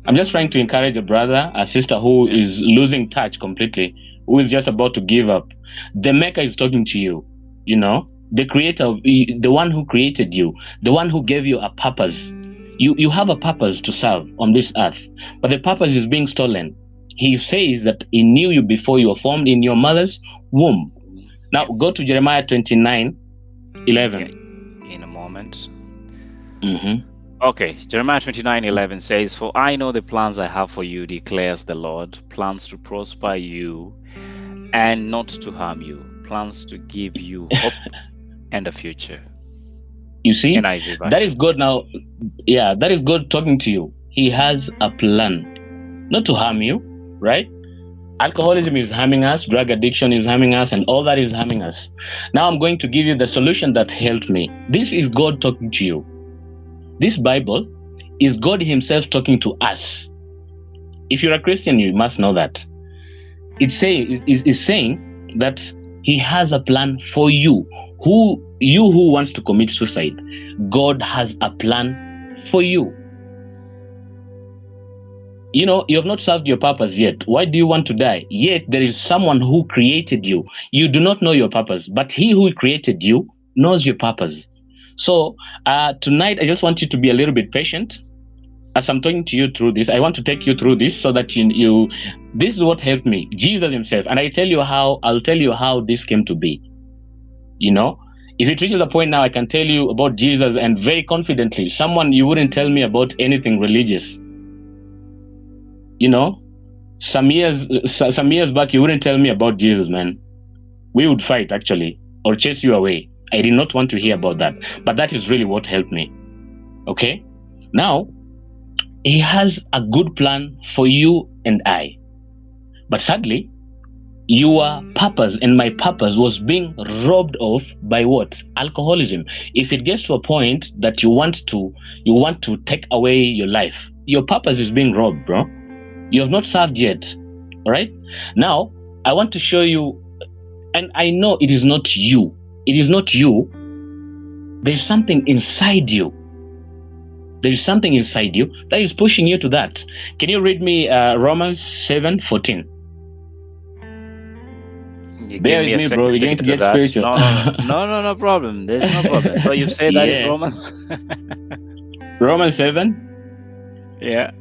I'm just trying to encourage a brother, a sister who is losing touch completely, who is just about to give up. The maker is talking to you, the creator, the one who created you, the one who gave you a purpose. You have a purpose to serve on this earth, but the purpose is being stolen. He says that he knew you before you were formed in your mother's womb. Now go to Jeremiah 29:11. In a moment. Okay, Jeremiah 29:11 says, for I know the plans I have for you, declares the Lord, plans to prosper you and not to harm you, plans to give you hope and a future. You see, that is God now. Yeah, that is God talking to you. He has a plan, not to harm you, right? Alcoholism is harming us, drug addiction is harming us, and all that is harming us. Now I'm going to give you the solution that helped me. This is God talking to you. This Bible is God himself talking to us. If you're a Christian, you must know that. It's saying that he has a plan for you. Who wants to commit suicide, God has a plan for you. You have not served your purpose yet. Why do you want to die? Yet there is someone who created you. You do not know your purpose, but he who created you knows your purpose. So tonight, I just want you to be a little bit patient. As I'm talking to you through this, I want to take you through this so that this is what helped me, Jesus himself. And I'll tell you how this came to be. If it reaches a point now, I can tell you about Jesus, and very confidently, someone you wouldn't tell me about anything religious. You know, some years back, you wouldn't tell me about Jesus, man. We would fight, actually, or chase you away. I did not want to hear about that, but that is really what helped me. Okay? Now, he has a good plan for you and I. But sadly, your purpose and my purpose was being robbed of by what? Alcoholism. If it gets to a point that you want to take away your life, your purpose is being robbed, bro. You have not served yet. All right? Now, I want to show you, and I know it is not you. It is not you. There's something inside you. There is something inside you that is pushing you to that. Can you read me Romans 7:14? Bear with me, bro. We're going to get spiritual. No problem. There's no problem. So you say that is Romans? Romans 7? Yeah.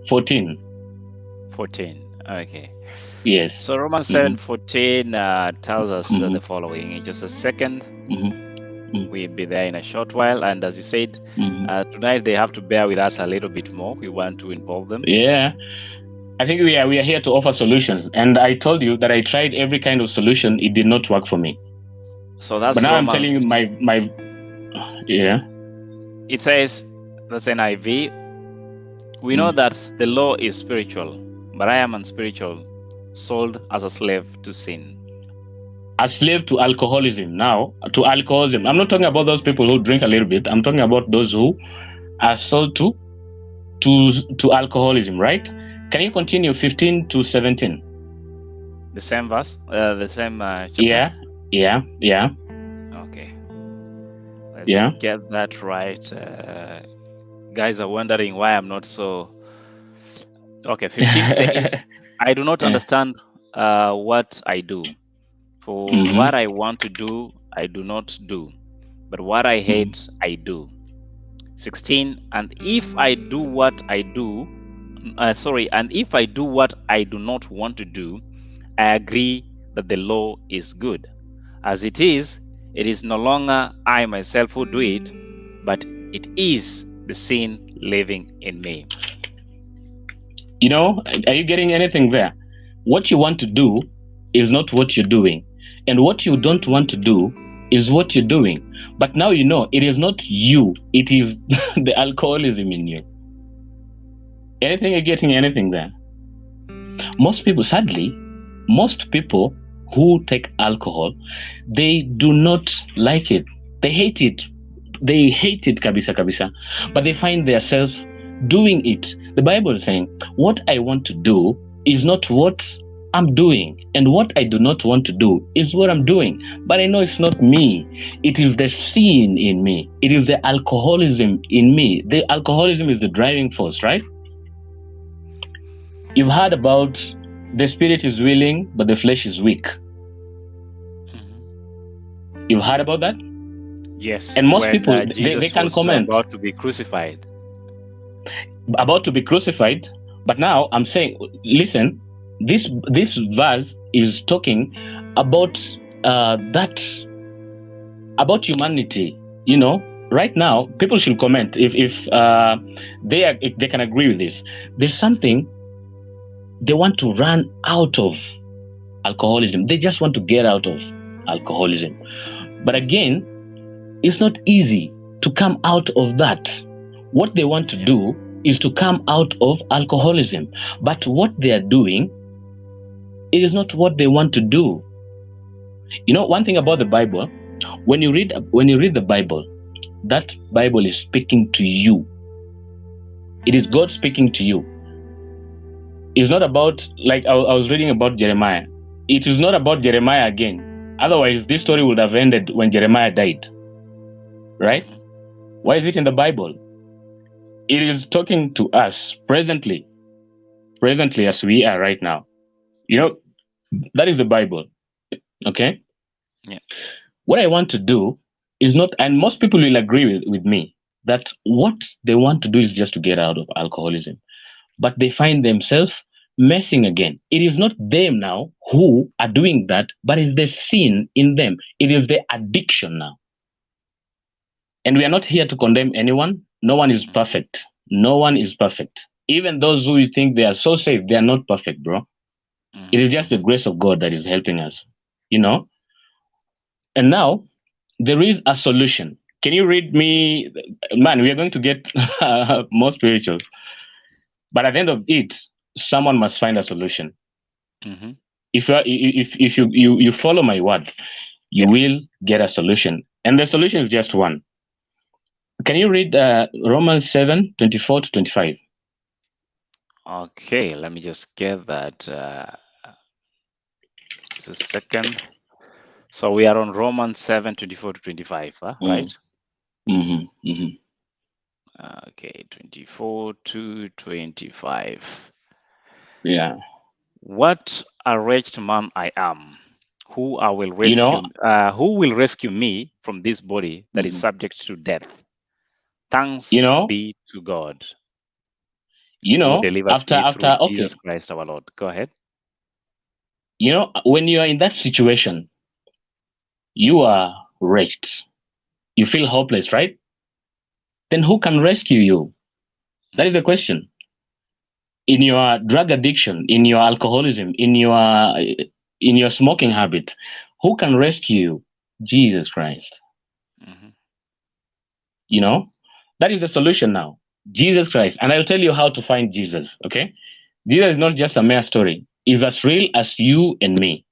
14. 14. Okay. Yes. So Romans 7:14 tells us the following. In just a second, we'll be there in a short while. And as you said, tonight they have to bear with us a little bit more. We want to involve them. Yeah. I think we are here to offer solutions. And I told you that I tried every kind of solution. It did not work for me. So that's. But now I'm telling you my. Yeah. It says, that's NIV. We know that the law is spiritual, but I am unspiritual, sold as a slave to sin. A slave to alcoholism. Now, to alcoholism. I'm not talking about those people who drink a little bit. I'm talking about those who are sold to alcoholism, right? Can you continue 15 to 17? The same verse? The same chapter? Yeah. Okay. Let's get that right. Guys are wondering why I'm not so... Okay, 15 says, I do not understand what I do. For what I want to do, I do not do. But what I hate, I do. 16, and if I do what I do... and if I do what I do not want to do, I agree that the law is good. As it is no longer I myself who do it, but it is the sin living in me. You know, are you getting anything there? What you want to do is not what you're doing. And what you don't want to do is what you're doing. But now you know it is not you, it is the alcoholism in you. Anything, you're getting anything there? Most people, sadly, most people who take alcohol, they do not like it. They hate it. They hate it, kabisa. But they find themselves doing it. The Bible is saying, what I want to do is not what I'm doing. And what I do not want to do is what I'm doing. But I know it's not me. It is the sin in me. It is the alcoholism in me. The alcoholism is the driving force, right? You've heard about the spirit is willing, but the flesh is weak. You've heard about that? Yes. And most people, they can comment. About to be crucified. About to be crucified. But now I'm saying, listen, this verse is talking about about humanity. You know, right now, people should comment if they can agree with this. There's something. They want to run out of alcoholism. They just want to get out of alcoholism. But again, it's not easy to come out of that. What they want to do is to come out of alcoholism. But what they are doing, it is not what they want to do. You know, one thing about the Bible, when you read the Bible, that Bible is speaking to you. It is God speaking to you. It's not about, like I was reading about Jeremiah. It is not about Jeremiah again. Otherwise, this story would have ended when Jeremiah died. Right? Why is it in the Bible? It is talking to us presently as we are right now. You know, that is the Bible. Okay? Yeah. What I want to do is not, and most people will agree with me, that what they want to do is just to get out of alcoholism. But they find themselves messing again. It is not them now who are doing that, but it's the sin in them. It is the addiction now. And we are not here to condemn anyone. No one is perfect. No one is perfect. Even those who you think they are so safe, they are not perfect, bro. It is just the grace of God that is helping us, you know? And now there is a solution. Can you read me? Man, we are going to get more spiritual. But at the end of it, someone must find a solution. If you follow my word, you will get a solution. And the solution is just one. Can you read Romans 7:24-25? Okay, let me just get that. Just a second. So we are on Romans 7:24-25, right? Okay, 24-25. Yeah. What a wretched man I am. Who I will rescue? Who will rescue me from this body that is subject to death? Thanks be to God. Who delivers me through Jesus Christ our Lord. Go ahead. You know, when you are in that situation, you are wretched. You feel hopeless, right? Then who can rescue you? That is the question. In your drug addiction, in your alcoholism, in your smoking habit, who can rescue you? Jesus Christ. You know, that is the solution now. Jesus Christ. And I'll tell you how to find Jesus, okay? Jesus is not just a mere story. He's as real as you and me.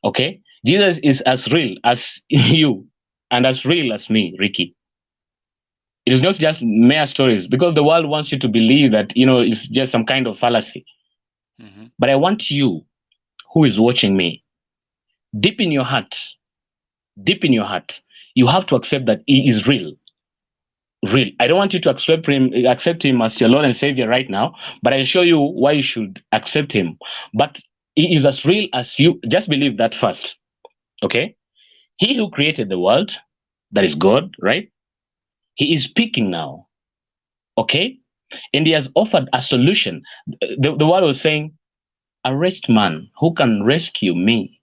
Okay? Jesus is as real as you and as real as me, Ricky. It is not just mere stories, because the world wants you to believe that, you know, it's just some kind of fallacy. But I want you, who is watching me, deep in your heart, you have to accept that he is real. Real. I don't want you to accept him as your Lord and Savior right now, but I'll show you why you should accept him. But he is as real as you. Just believe that first. Okay? He who created the world, that is God, right? He is speaking now. Okay? And he has offered a solution. The word was saying, a wretched man, who can rescue me?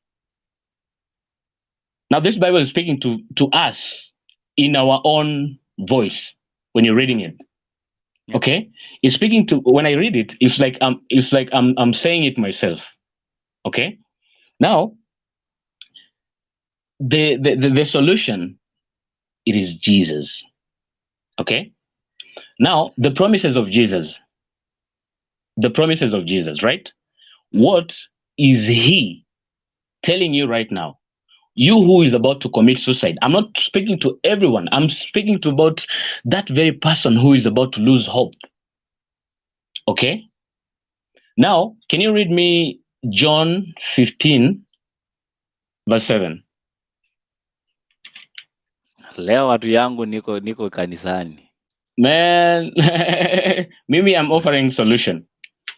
Now, this Bible is speaking to us in our own voice when you're reading it. Okay? It's speaking to, when I read it, it's like I'm saying it myself. Okay? Now, the solution, it is Jesus. Okay? Now, the promises of Jesus, right? What is he telling you right now? You who is about to commit suicide. I'm not speaking to everyone. I'm speaking to about that very person who is about to lose hope. Okay? Now, can you read me John 15, verse 7? Leo watu yangu niko kanisani. Man, maybe I'm offering solution.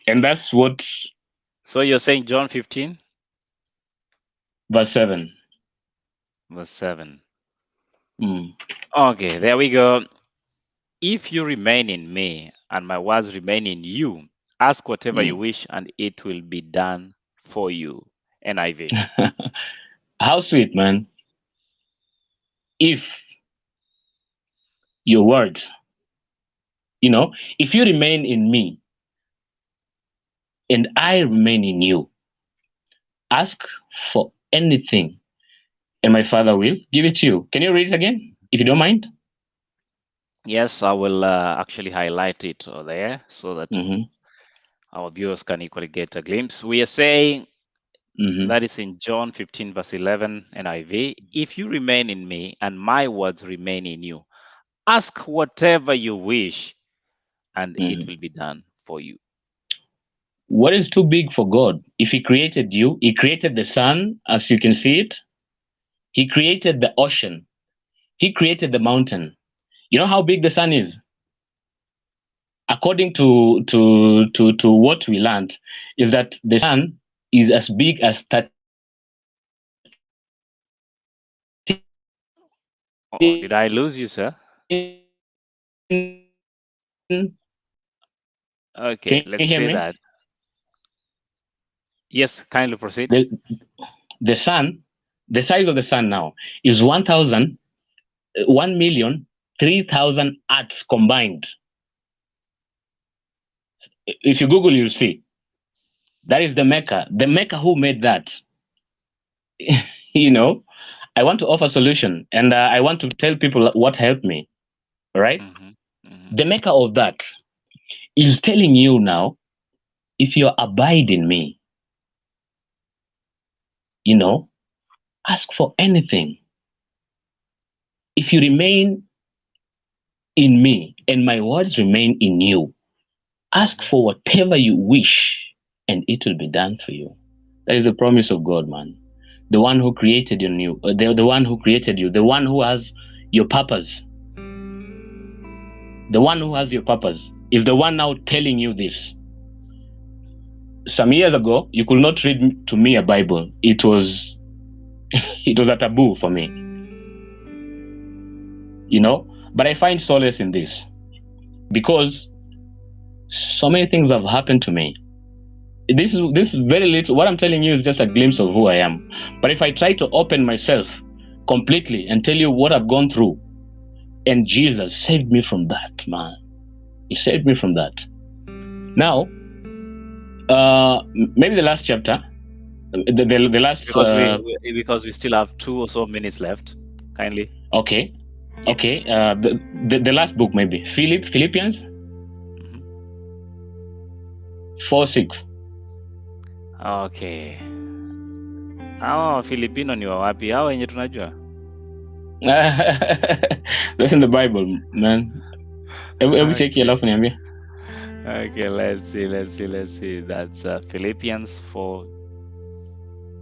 And that's what... So you're saying John 15? Verse 7. Verse 7. Okay, there we go. If you remain in me and my words remain in you, ask whatever you wish and it will be done for you. NIV. How sweet, man. If your words, you know, if you remain in me and I remain in you, ask for anything and my Father will give it to you. Can you read it again, if you don't mind? Yes, I will actually highlight it there so that our viewers can equally get a glimpse. We are saying, that is in John 15, verse 11, NIV. If you remain in me and my words remain in you, ask whatever you wish and it will be done for you. What is too big for God? If he created you, he created the sun, as you can see it. He created the ocean. He created the mountain. You know how big the sun is? According to what we learned, is that the sun is as big as 30. Did I lose you, sir? Okay, let's say that. Yes, kindly proceed. The sun, the size of the sun now is 1,003,000 earths combined. If you Google, you'll see. That is the maker. The maker who made that. You know, I want to offer solution, and I want to tell people what helped me. Right? The maker of that is telling you now, if you abide in me, you know, ask for anything. If you remain in me and my words remain in you, ask for whatever you wish and it will be done for you. That is the promise of God, man. The one who created you, the one who created you, the one who has your purpose. The one who has your purpose is the one now telling you this. Some years ago, you could not read to me a Bible. It was a taboo for me. You know, but I find solace in this because so many things have happened to me. This is very little. What I'm telling you is just a glimpse of who I am. But if I try to open myself completely and tell you what I've gone through, and Jesus saved me from that, man. He saved me from that. Now, maybe the last chapter, the last because we still have 2 or so minutes left. Kindly. Okay. The last book, maybe Philippians 4:6. Okay. Filipino ni wa wapi? Hao wenye tunajua. That's in the Bible, man. Every check your love niambia. Okay, let's see. That's Philippians 4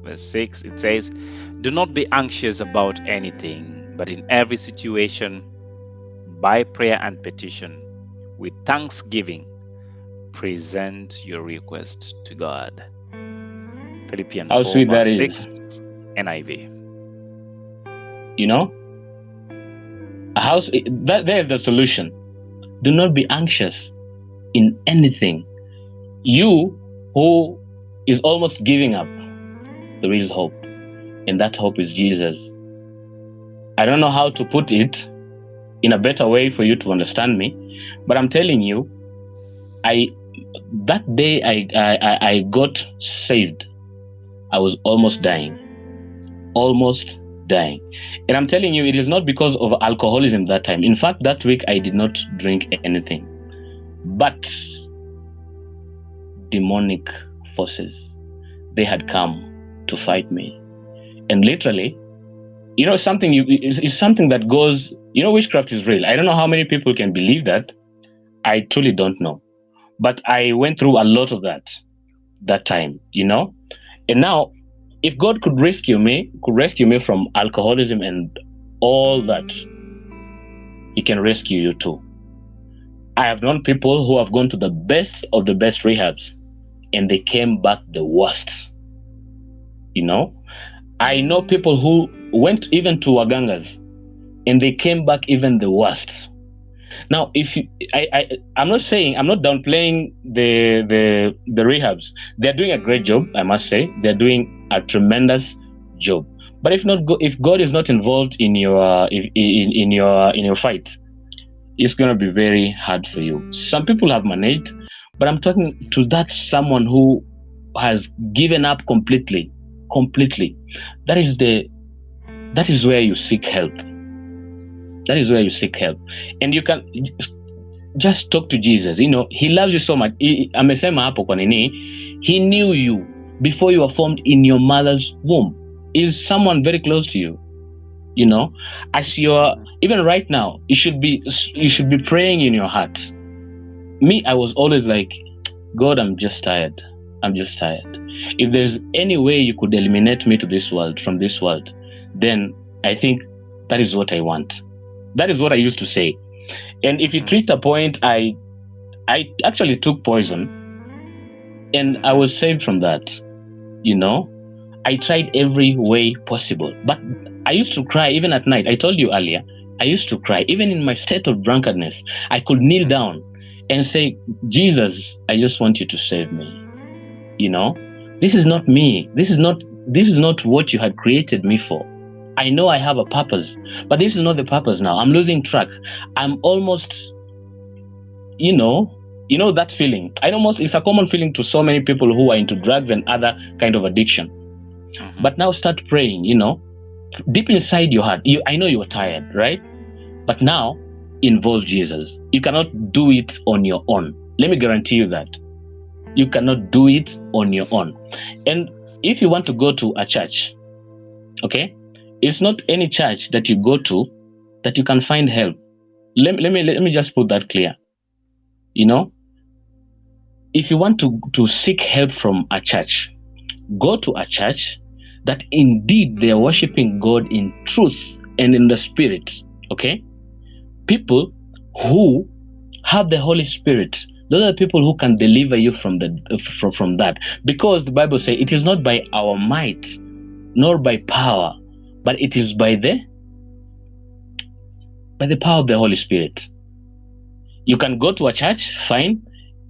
verse 6. It says, "Do not be anxious about anything, but in every situation, by prayer and petition, with thanksgiving, present your request to God." Philippians 4 verse 6, NIV. You know, there's the solution. Do not be anxious in anything. You who is almost giving up, there is hope, and that hope is Jesus. I don't know how to put it in a better way for you to understand me, but I'm telling you, that day I got saved, I was almost dying. And I'm telling you, it is not because of alcoholism that time. In fact, that week I did not drink anything. But demonic forces, they had come to fight me. And literally, you know, something is something that goes, you know, witchcraft is real. I don't know how many people can believe that. I truly don't know. But I went through a lot of that time, you know. And now, if God could rescue me from alcoholism and all that, He can rescue you too. I have known people who have gone to the best of the best rehabs and they came back the worst. You know, I know people who went even to wagangas and they came back even the worst. Now, if you, I'm not downplaying the rehabs. They're doing a great job, I must say. They're doing a tremendous job. But if God is not involved in your in your fight, it's gonna be very hard for you. Some people have managed, but I'm talking to that someone who has given up completely. That is where you seek help. And you can just talk to Jesus. You know, He loves you so much. Amesema hapo kwa nini? He knew you before you were formed in your mother's womb. Is someone very close to you. You know, as you're even right now, you should be praying in your heart. Me, I was always like, God, I'm just tired. If there's any way you could eliminate me from this world, then I think that is what I want. That is what I used to say. And if you treat a point, I actually took poison and I was saved from that. You know, I tried every way possible, but I used to cry even at night. I told you earlier, I used to cry even in my state of drunkenness. I could kneel down and say, Jesus, I just want you to save me. You know, This is not me. This is not what you had created me for. I know I have a purpose, but this is not the purpose now. I'm losing track. I'm almost, you know that feeling. It's a common feeling to so many people who are into drugs and other kind of addiction. But now start praying, deep inside your heart. I know you're tired, right? But now involve Jesus. You cannot do it on your own. Let me guarantee you that. You cannot do it on your own. And if you want to go to a church, okay, it's not any church that you go to that you can find help. Let me just put that clear. If you want to seek help from a church, go to a church that indeed they are worshiping God in truth and in the spirit. Okay? People who have the Holy Spirit, those are the people who can deliver you from that. Because the Bible says it is not by our might nor by power, but it is by the power of the Holy Spirit. You can go to a church, fine,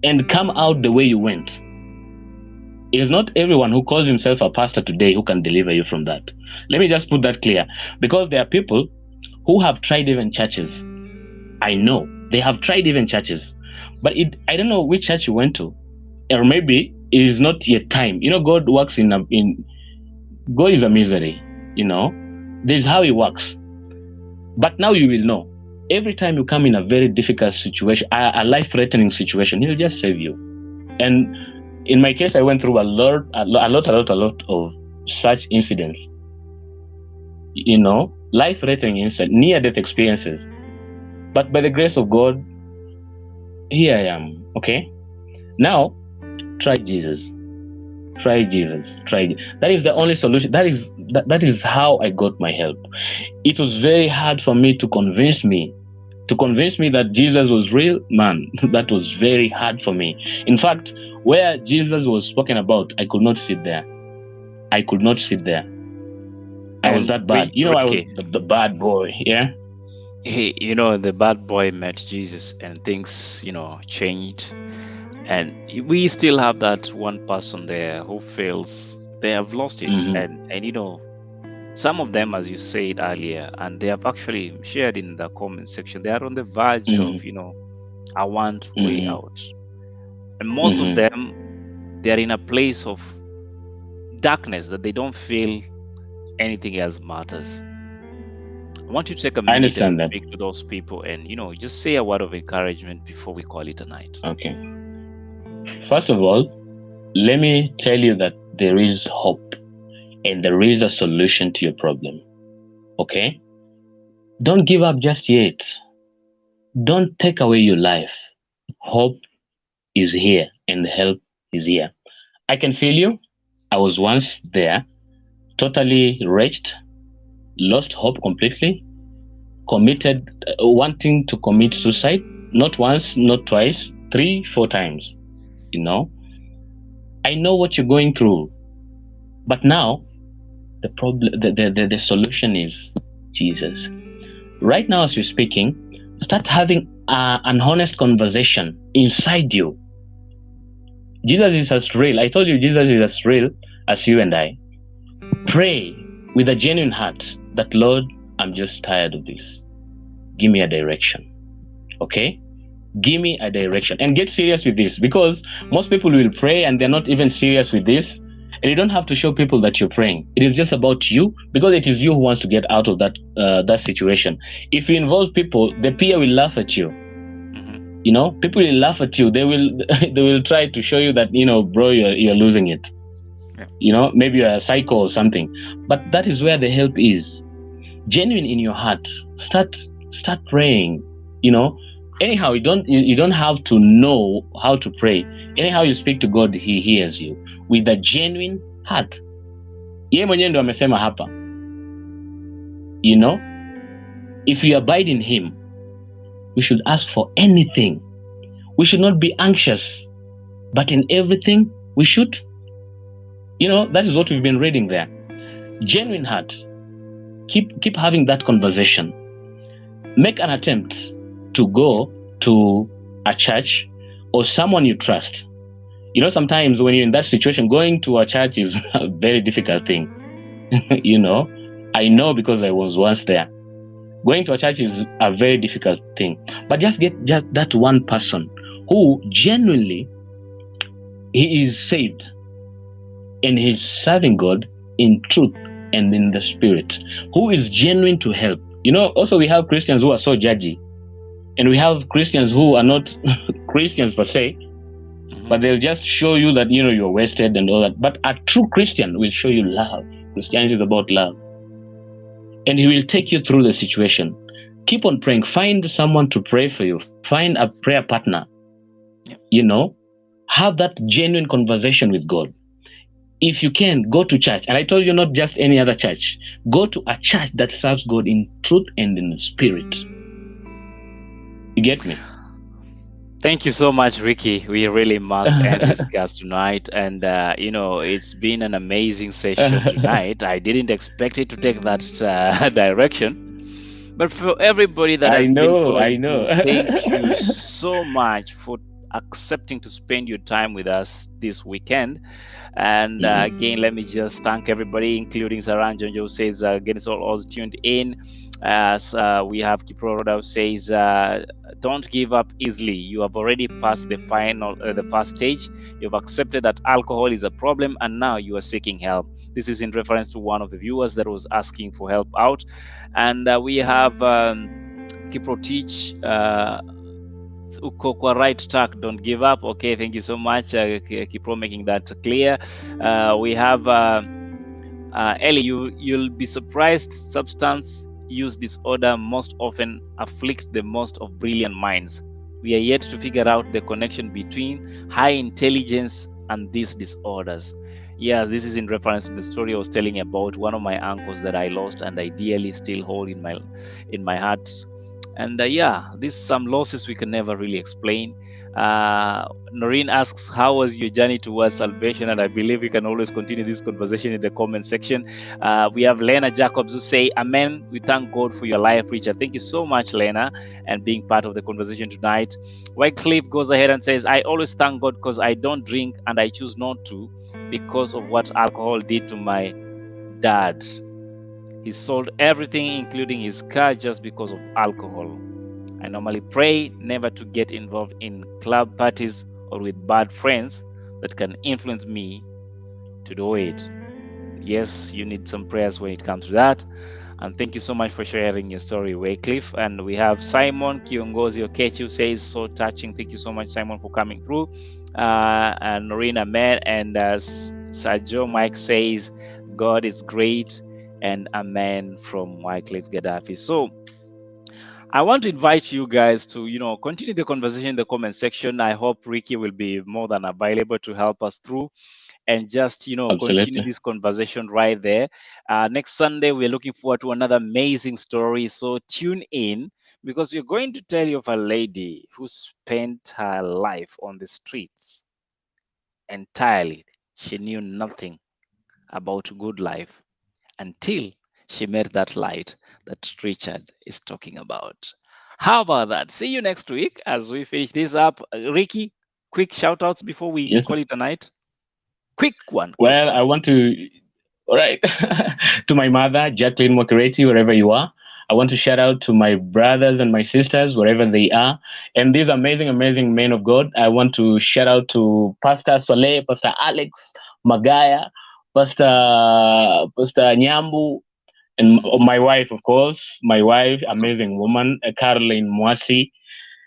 and come out the way you went. It is not everyone who calls himself a pastor today who can deliver you from that. Let me just put that clear. Because there are people who have tried even churches. I know they have tried even churches, but I don't know which church you went to, or maybe it is not yet time. God works God is a misery. This is how He works. But now you will know. Every time you come in a very difficult situation, a life-threatening situation, He'll just save you. And in my case, I went through a lot of such incidents. Life-threatening incidents, near-death experiences. But by the grace of God, here I am. Okay? Now, try Jesus. Try Jesus. That is the only solution. That is how I got my help. It was very hard for me to convince me that Jesus was real. Man, that was very hard for me. In fact, where Jesus was spoken about, I could not sit there. I was that bad. I was the bad boy. Yeah. Hey, the bad boy met Jesus and things, changed. And we still have that one person there who feels they have lost it. And some of them, as you said earlier, and they have actually shared in the comment section, they are on the verge of, I want way out. And most of them, they are in a place of darkness that they don't feel anything else matters. I want you to take a minute and speak to those people and, just say a word of encouragement before we call it a night. Okay. First of all, let me tell you that there is hope and there is a solution to your problem. Okay? Don't give up just yet. Don't take away your life. Hope is here and help is here. I can feel you. I was once there, totally wretched, lost hope completely, wanting to commit suicide, not once, not twice, 3-4 times. I know what you're going through, but now the problem, the solution is Jesus. Right now, as you're speaking, start having an honest conversation inside you. Jesus is as real. I told you Jesus is as real as you and I. Pray with a genuine heart that, Lord, I'm just tired of this. Give me a direction. Okay? Give me a direction and get serious with this, because most people will pray and they're not even serious with this. And you don't have to show people that you're praying. It is just about you, because it is you who wants to get out of that situation. If you involve people, the peer will laugh at you. People will laugh at you. They will try to show you that, bro, you're losing it. Yeah. Maybe you're a psycho or something. But that is where the help is. Genuine in your heart. Start praying. Anyhow, you don't have to know how to pray. Anyhow you speak to God, He hears you with a genuine heart. Yeye mwenyewe ndo amesema hapa. If we abide in Him, we should ask for anything. We should not be anxious, but in everything we should. That is what we've been reading there. Genuine heart. Keep having that conversation. Make an attempt to go to a church or someone you trust. sometimes when you're in that situation, going to a church is a very difficult thing. I know because I was once there. Going to a church is a very difficult thing. But just get that one person who genuinely, he is saved and he's serving God in truth and in the spirit, who is genuine to help. Also we have Christians who are so judgy, and we have Christians who are not Christians per se, but they'll just show you that you're wasted and all that. But a true Christian will show you love. Christianity is about love, and he will take you through the situation. Keep on praying. Find someone to pray for you. Find a prayer partner. Have that genuine conversation with God. If you can, go to church. And I told you, not just any other church. Go to a church that serves God in truth and in spirit. You get me? Thank you so much, Ricky. We really must end this cast tonight. And, it's been an amazing session tonight. I didn't expect it to take that direction. But for everybody that has been following, thank you so much for accepting to spend your time with us this weekend. And again, let me just thank everybody, including Saran Jonjo, who says again, it's all tuned in. As we have Kiproroda, who says don't give up easily. You have already passed the first stage. You've accepted that alcohol is a problem, and now you are seeking help. This is in reference to one of the viewers that was asking for help out. And we have Kipro Teach, Ukokwa right track, don't give up. Okay, thank you so much, Kipro, making that clear. We have Ellie, you'll be surprised. Substance use disorder most often afflicts the most of brilliant minds. We are yet to figure out the connection between high intelligence and these disorders. Yes, this is in reference to the story I was telling about one of my uncles that I lost and I dearly still hold in my heart. And these some losses we can never really explain. Noreen asks, how was your journey towards salvation? And I believe we can always continue this conversation in the comment section. We have Lena Jacobs who say, amen. We thank God for your life, Richard. Thank you so much, Lena, and being part of the conversation tonight. Wycliffe goes ahead and says, I always thank God because I don't drink and I choose not to because of what alcohol did to my dad. He sold everything, including his car, just because of alcohol. I normally pray never to get involved in club parties or with bad friends that can influence me to do it. Yes, you need some prayers when it comes to that. And thank you so much for sharing your story, Wycliffe. And we have Simon Kiongozi Okechi says, so touching. Thank you so much, Simon, for coming through. And Noreen Ahmed and Sir Joe Mike says, God is great. And amen from Wycliffe Gaddafi. So I want to invite you guys to, continue the conversation in the comment section. I hope Ricky will be more than available to help us through and just, continue this conversation right there. Next Sunday, we're looking forward to another amazing story. So tune in because we're going to tell you of a lady who spent her life on the streets entirely. She knew nothing about good life until she met that light that Richard is talking about. How about that? See you next week as we finish this up. Ricky, quick shout outs before we call it a night. Quick one. Well, I want to, all right, to my mother, Jacqueline Mokereti, wherever you are. I want to shout out to my brothers and my sisters, wherever they are. And these amazing, amazing men of God. I want to shout out to Pastor Soleil, Pastor Alex Magaya, Pastor Nyambu, and my wife, of course, amazing woman, Caroline Mwasi,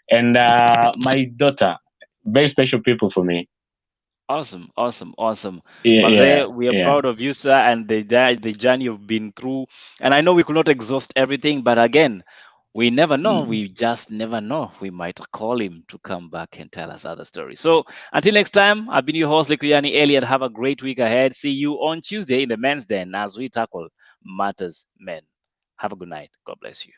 and my daughter, very special people for me. Awesome. Yeah, we are proud of you, sir, and the journey you've been through. And I know we could not exhaust everything, but again, we never know. We just never know. We might call him to come back and tell us other stories. So until next time, I've been your host, Likuyani Elliott. Have a great week ahead. See you on Tuesday in the Men's Den as we tackle matters men. Have a good night. God bless you.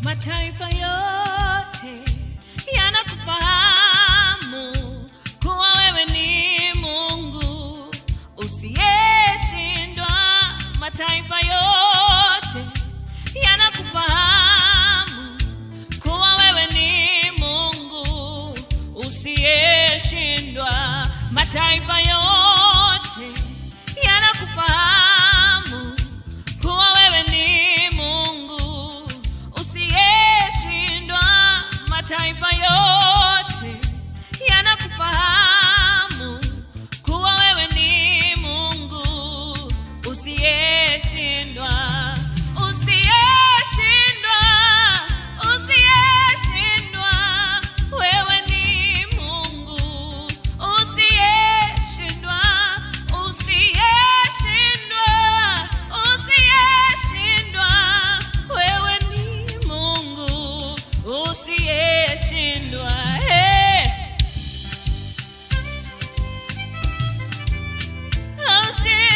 Mataifa yote yanakufahamu kuwa wewe ni Mungu usiyeshindwa. trust in